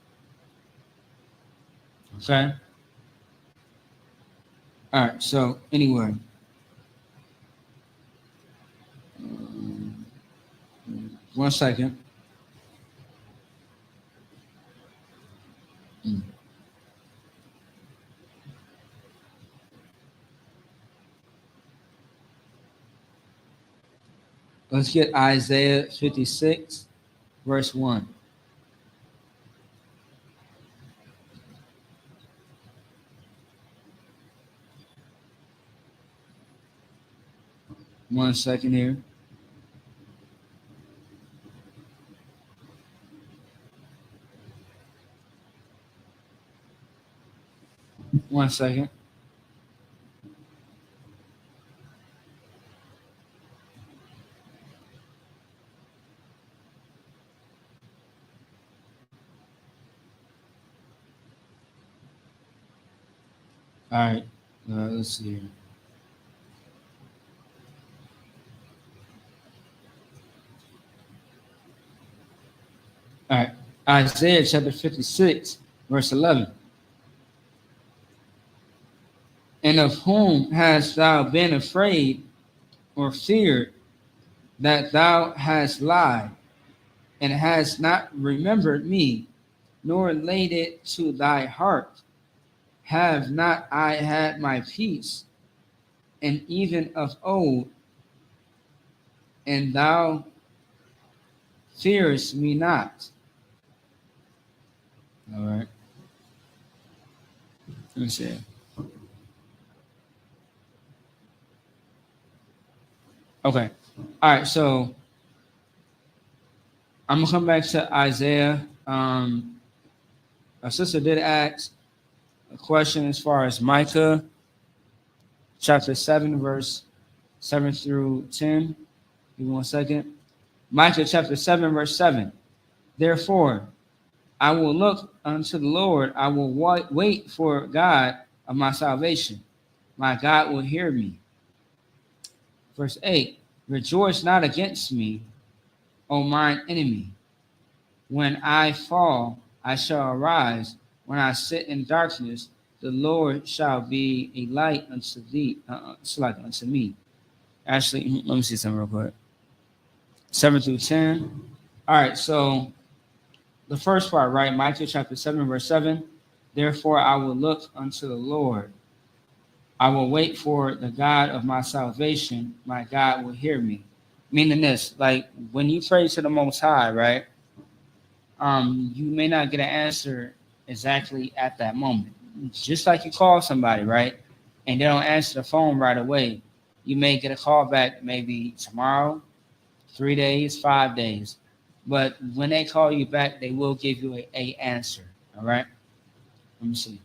Okay? All right, so anyway. One second. Let's get Isaiah 56, verse 1. One second here. One second. All right. Let's see here. All right. Isaiah chapter 56, verse 11. And of whom hast thou been afraid or feared that thou hast lied, and hast not remembered me, nor laid it to thy heart? Have not I had my peace, and even of old, and thou fearest me not? All right. Let me see. Okay. All right. So I'm gonna come back to Isaiah. A sister did ask a question as far as Micah chapter 7, verse 7 through 10. Give me 1 second. Micah chapter 7, verse 7. Therefore, I will look unto the Lord. I will wait for God of my salvation. My God will hear me. Verse 8. Rejoice not against me, O mine enemy. When I fall, I shall arise. When I sit in darkness, the Lord shall be a light unto thee, unto me. Actually, let me see something real quick. 7 through 10. All right, so the first part, right? Micah chapter 7, verse 7. Therefore, I will look unto the Lord. I will wait for the God of my salvation. My God will hear me. Meaning this, like when you pray to the Most High, right? You may not get an answer exactly at that moment. Just like you call somebody, right? And they don't answer the phone right away. You may get a call back maybe tomorrow, 3 days, 5 days. But when they call you back, they will give you a answer. All right? Let me see.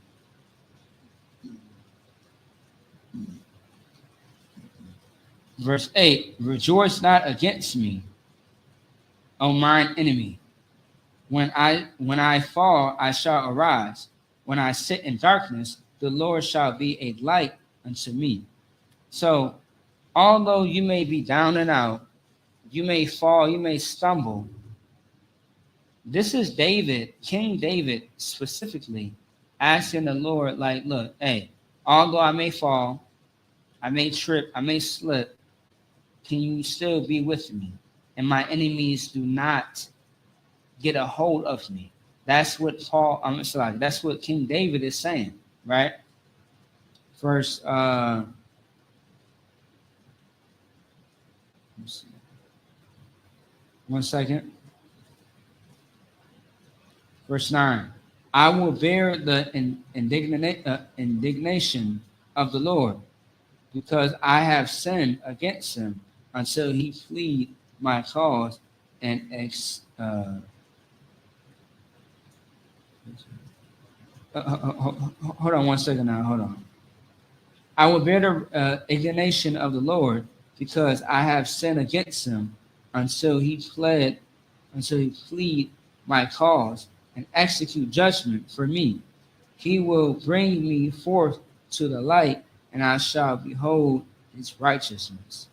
Verse 8, rejoice not against me, O mine enemy. When I fall, I shall arise. When I sit in darkness, the Lord shall be a light unto me. So, although you may be down and out, you may fall, you may stumble. This is David, King David specifically, asking the Lord, like, look, hey, although I may fall, I may trip, I may slip, can you still be with me? And my enemies do not get a hold of me. That's what that's what King David is saying, right? Verse 1 second. Verse 9. I will bear the indignation of the Lord, because I have sinned against him, until he plead my cause and hold on 1 second now. Hold on. I will bear the indignation of the Lord, because I have sinned against him, until he plead my cause and execute judgment for me. He will bring me forth to the light, and I shall behold his righteousness.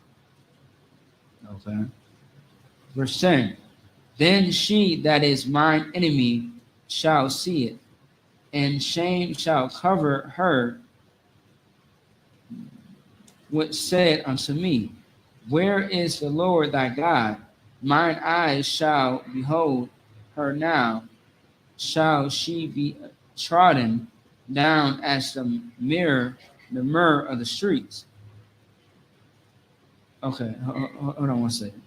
Okay. Verse 10. Then she that is mine enemy shall see it, and shame shall cover her, which said unto me, where is the Lord thy God? Mine eyes shall behold her now. Shall she be trodden down as the myrrh of the streets? Okay, hold on 1 second.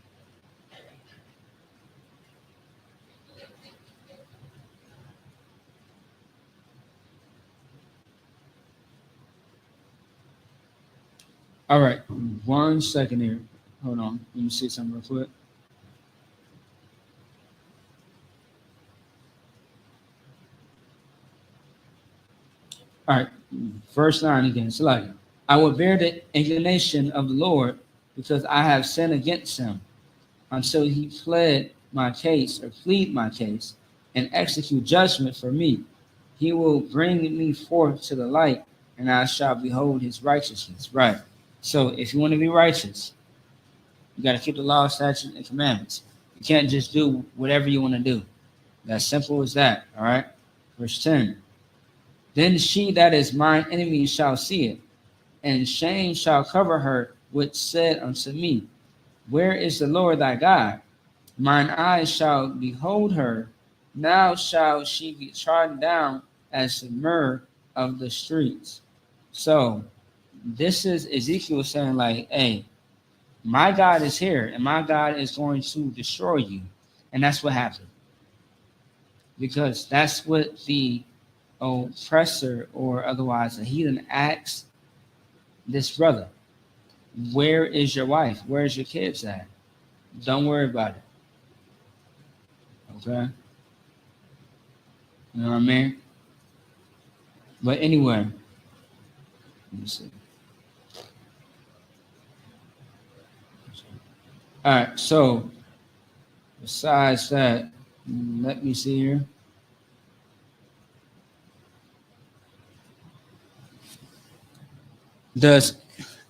All right, 1 second here. Hold on, let me see something real quick. All right, verse 9 again. It's like, I will bear the indignation of the Lord, because I have sinned against him, until he plead my case, and execute judgment for me. He will bring me forth to the light, and I shall behold his righteousness. Right. So if you want to be righteous, you got to keep the law, statutes, and commandments. You can't just do whatever you want to do. You That's simple as that. All right. Verse 10. Then she that is mine enemy shall see it, and shame shall cover her, which said unto me, where is the Lord thy God? Mine eyes shall behold her. Now shall she be trodden down as the myrrh of the streets. So this is Ezekiel saying, like, hey, my God is here, and my God is going to destroy you. And that's what happened. Because that's what the oppressor, or otherwise a heathen, asked this brother. Where is your wife? Where's your kids at? Don't worry about it. Okay? You know what I mean? But anyway, let me see. All right, so besides that, let me see here. Does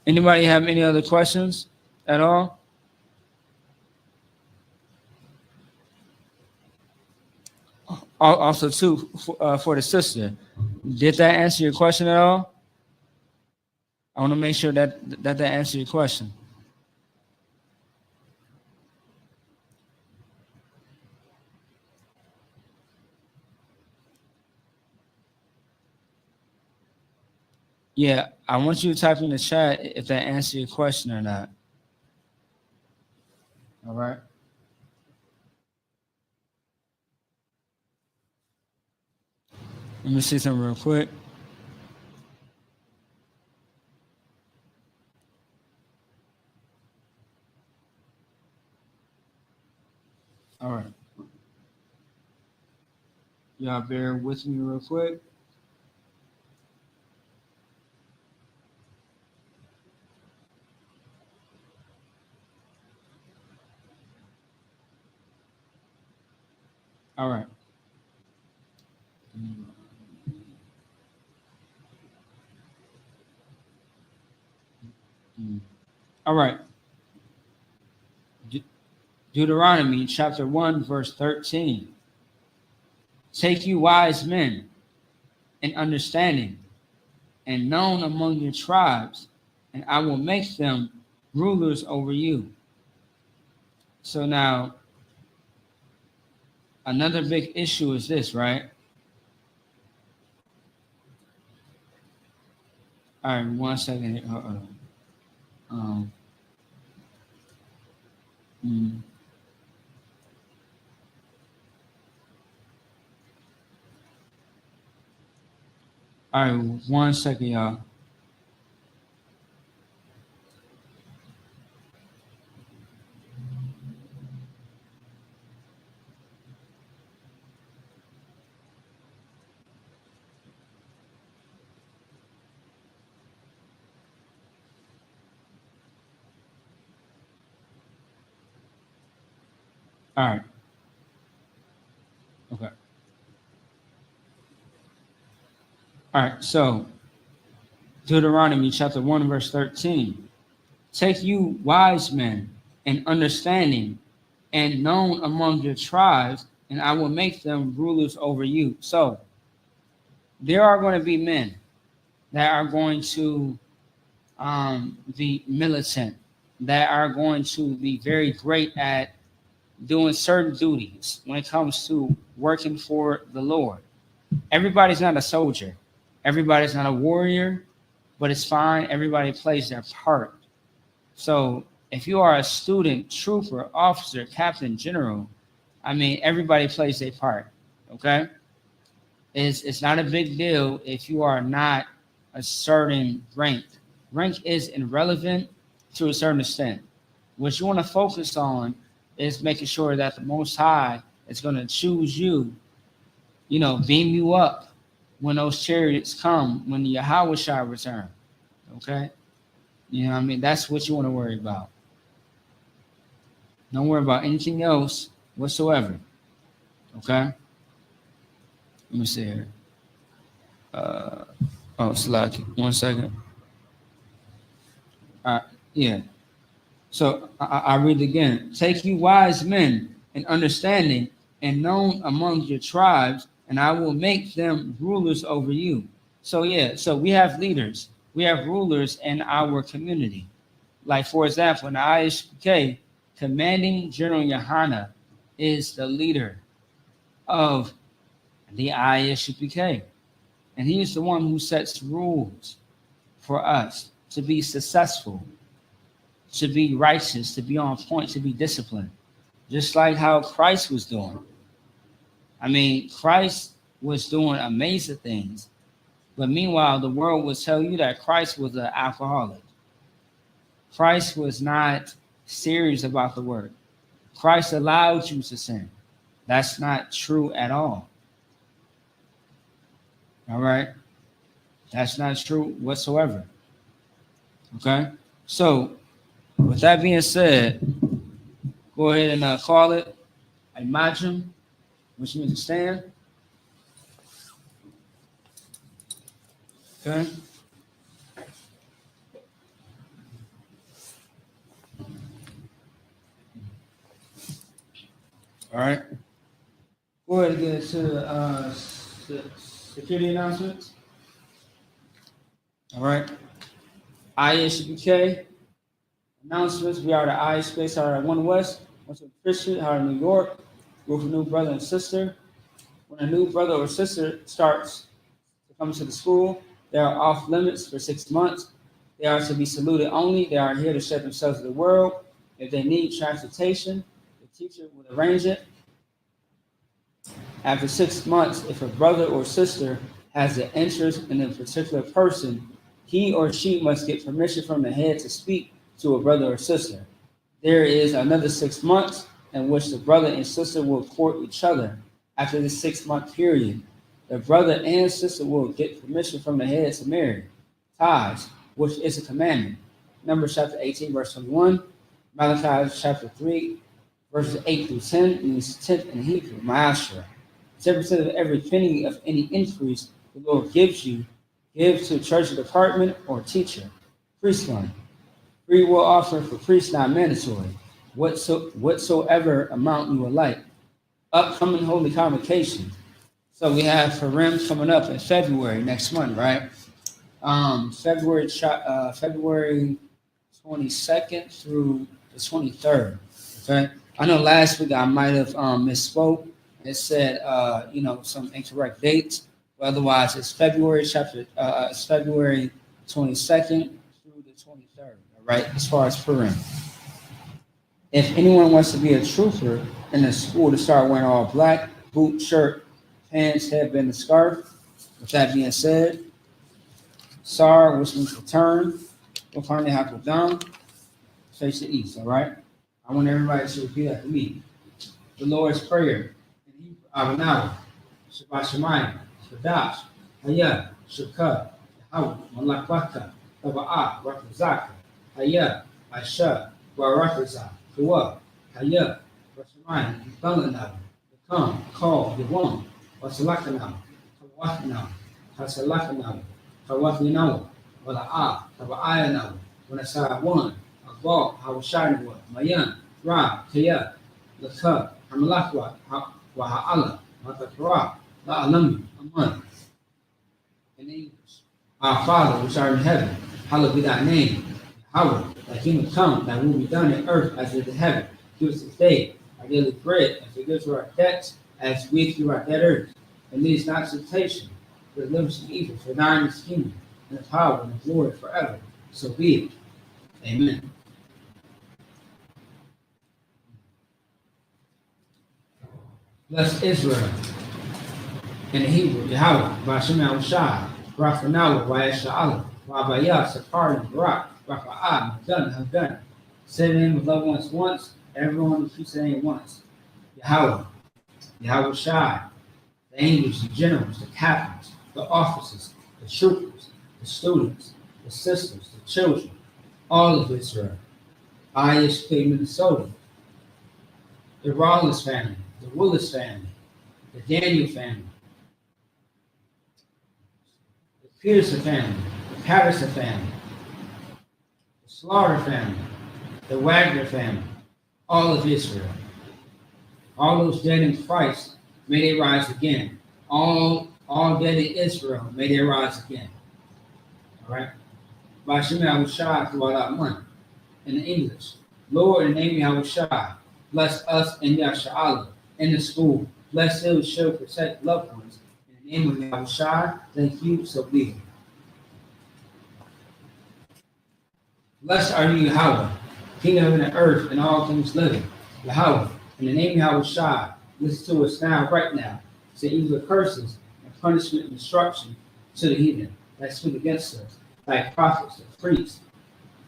anybody have any other questions at all? Also, too, for the sister, did that answer your question at all? I want to make sure that answered your question. Yeah, I want you to type in the chat if that answered your question or not. All right. Let me see something real quick. All right. Y'all bear with me real quick. All right. All right. Deuteronomy chapter 1, verse 13. Take you wise men and understanding and known among your tribes, and I will make them rulers over you. So now, another big issue is this, right? All right, 1 second here. All right, 1 second, y'all. All right. Okay. All right, so Deuteronomy chapter 1, verse 13. Take you wise men and understanding and known among your tribes, and I will make them rulers over you. So there are going to be men that are going to be militant, that are going to be very great at doing certain duties when it comes to working for the Lord. Everybody's not a soldier. Everybody's not a warrior, but it's fine. Everybody plays their part. So if you are a student, trooper, officer, captain, general, I mean, everybody plays their part, okay? It's not a big deal if you are not a certain rank. Rank is irrelevant to a certain extent. What you want to focus on is making sure that the Most High is going to choose you, beam you up when those chariots come, when the Yahweh shall return, okay? You know what I mean? That's what you want to worry about. Don't worry about anything else whatsoever, okay? Let me see here. Slacky, 1 second. Yeah. So I read again. Take you wise men and understanding and known among your tribes, and I will make them rulers over you. So yeah, so we have leaders, we have rulers in our community. Like for example, in the ISPK, Commanding General Yohana is the leader of the ISPK, and he is the one who sets rules for us to be successful, to be righteous, to be on point, to be disciplined, just like how Christ was doing. I mean, Christ was doing amazing things, but meanwhile, the world will tell you that Christ was an alcoholic. Christ was not serious about the word. Christ allowed you to sin. That's not true at all. All right? That's not true whatsoever. Okay? So, with that being said, go ahead and call it a majum, which means to stand. Okay? All right. Go ahead and get to the security announcements. All right. ISBK announcements. We are the I Space, are at 1 West, 1 Christian, are in New York. With a new brother and sister. When a new brother or sister starts to come to the school, they are off limits for 6 months. They are to be saluted only. They are here to show themselves to the world. If they need transportation, the teacher would arrange it. After 6 months, if a brother or sister has an interest in a particular person, he or she must get permission from the head to speak to a brother or sister. There is another 6 months in which the brother and sister will court each other. After the 6 month period, the brother and sister will get permission from the head to marry. Ties, which is a commandment. Numbers chapter 18, verse 21. Malachi chapter 3, verses 8 through 10, means 10th in Hebrew, Ma'asher. 10% of every penny of any increase the Lord gives you, give to treasury department or teacher. Priest fund. Free will offering for priests not mandatory. Whatsoever amount you would like. Upcoming holy convocation. So we have Purim coming up in February next month, right? February 22nd through the 23rd. Okay. I know last week I might have misspoke and said some incorrect dates, but otherwise it's February 22nd through the 23rd. All right, as far as Purim. If anyone wants to be a truther in the school to start wearing all black, boot, shirt, pants, headband, and scarf. With that being said, Sar, which means return, will finally have to go down, face the east, all right? I want everybody to repeat after me. The Lord's Prayer, in Hebrew, Avanav, Shabbat Shemayim, Shadash, Hayah, Shukah, Yahweh, Malakwaka, Taba'ah, Rakazaka, Hayah, Aisha, Barakazah, Kuwa, Hayah, Rashamayim, Balanab, Come, call, Yawam, Wasalakanam, Tawakanam, Hasalakanam, Tawakanam, Wala'ah, Taba'ayanam, Wanasawan, Agbal, Hawashanawa, Mayan, Ra, Kaya, Laka, Hamalakwa, Waha'ala, Matakara, La'alami, Aman. In English, Our Father, which art in heaven, hallowed be thy name. Yahweh, thy kingdom come, thy will be done in earth as it is in heaven. Give us this day our daily bread, and forgive us our debts as we forgive our debtors. And lead us not into temptation, but deliver us from evil. For thine is the kingdom, and the power, and the glory forever. So be it. Amen. Bless Israel. In the Hebrew, Yahweh, Bashem Shah, Rafanawa, Wayasha'ala, Wabayah, Sapar, Barak, Rafa'ah, Hagan. Say the name of loved ones once, everyone repeats the name once. Yahweh, Yahweh Shai, the angels, the generals, the captains, the officers, the troopers, the students, the sisters, the children, all of Israel. ISK Minnesota, the Rollins family, the Willis family, the Daniel family, the Peterson family, the Patterson family, the Slaughter family, the Wagner family, all of Israel. All those dead in Christ, may they rise again. All dead in Israel, may they rise again. All right? By Shema Yahushua throughout that month. In the English, Lord, in the name of Yahushua, bless us and Yasha'Allah in the school. Bless those who shall protect loved ones. In the name of Yahushua, thank you, so be it. Blessed are you, Yahweh, King of the earth and all things living. Yahweh, in the name of Yahushua, listen to us now, right now. Say evil curses and punishment and destruction to the heathen that speak against us, like prophets, the priests,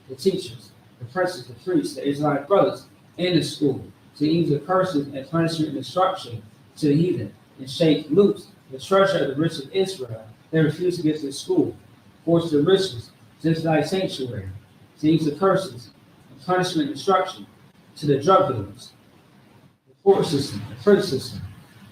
the teachers, the princes, the priests, the Israelite brothers in the school. Say evil curses and punishment and destruction to the heathen, and shake loose the treasure of the rich of Israel. They refuse to get to the school, force the riches into thy sanctuary. These are curses and punishment and destruction to the drug dealers, the court system, the prison system,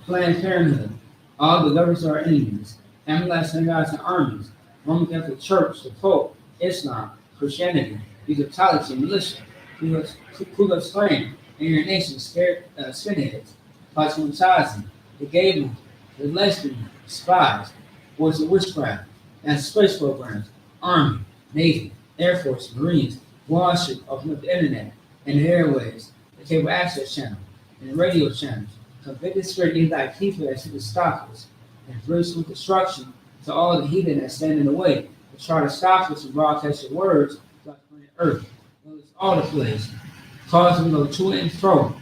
Planned Parenthood, all the governments of our enemies, MLK synagogues and armies, Roman Catholic Church, the Pope, Islam, Christianity, Egyptology, militia, Ku Klux Klan, and your nation, skinheads, Patrimontazi, the gay movement, the lesbian, spies, boys of witchcraft, and space programs, Army, Navy, Air Force, Marines, warship open up the internet and the airways, the cable access channel, and the radio channels. Convicted spirit in thy people that seek to stop us, and bring some destruction to all the heathen that stand in the way, to try to stop us and broadcast your words throughout the earth. Notice all the place, cause them to go to and fro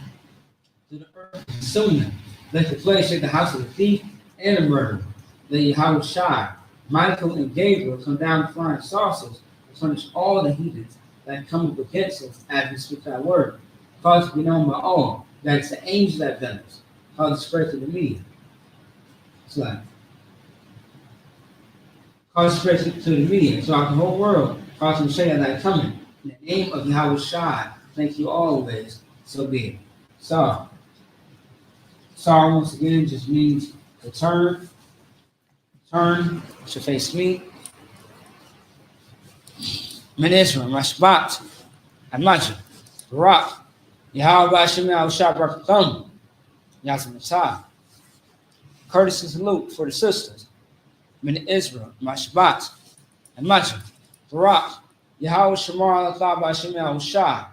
to the earth, consume them. Let the place shake the house of the thief and the murderer. Let Yahushua, Michael, and Gabriel come down with flying saucers, punish all the heathens that come up against us as we speak that word. Cause it to be known by all that it's the angel that does it. Cause it spread to the media. Slide. Cause it spread to the media throughout the whole world. Cause them to say that I coming. In the name of Yahushua, thank you always. So be it. Sorry. Sorry once again just means to turn. Turn to face me. Min Israel, Mashbat, Amaja, Barak, Yahweh Hashem Yahushua Barakathamu, Yazmatah. Courtesy salute for the sisters. Min Israel, Mashbat, Amaja, Barak, Yahweh Shamar Allah Hashem Yahushua,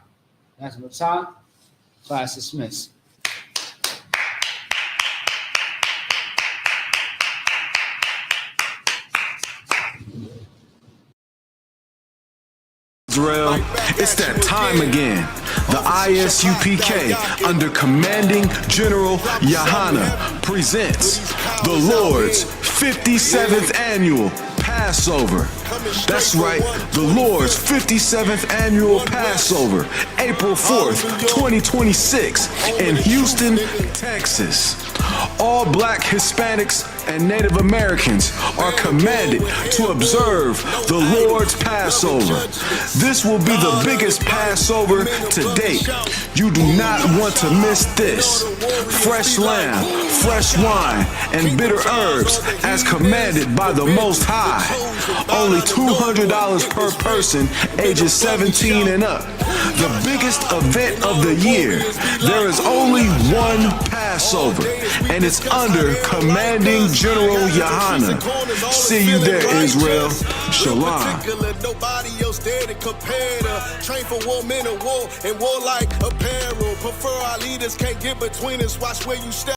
Yazmatah. Class dismissed. Israel, it's that time again. The ISUPK, under Commanding General Yahana, presents the Lord's 57th Annual Passover. That's right, the Lord's 57th Annual Passover, April 4th, 2026, in Houston, Texas. All Black, Hispanics, and Native Americans are commanded to observe the Lord's Passover. This will be the biggest Passover to date. You do not want to miss this. Fresh lamb, fresh wine, and bitter herbs as commanded by the Most High. Only $200 per person, ages 17 and up. The biggest event of the year. There is only one Passover, and it's under Commanding General Yahana. See you there, Israel. Shalom. Nobody else there to compare to. Train for war, men of war, and war like apparel. Prefer our leaders, can't get between us. Watch where you step.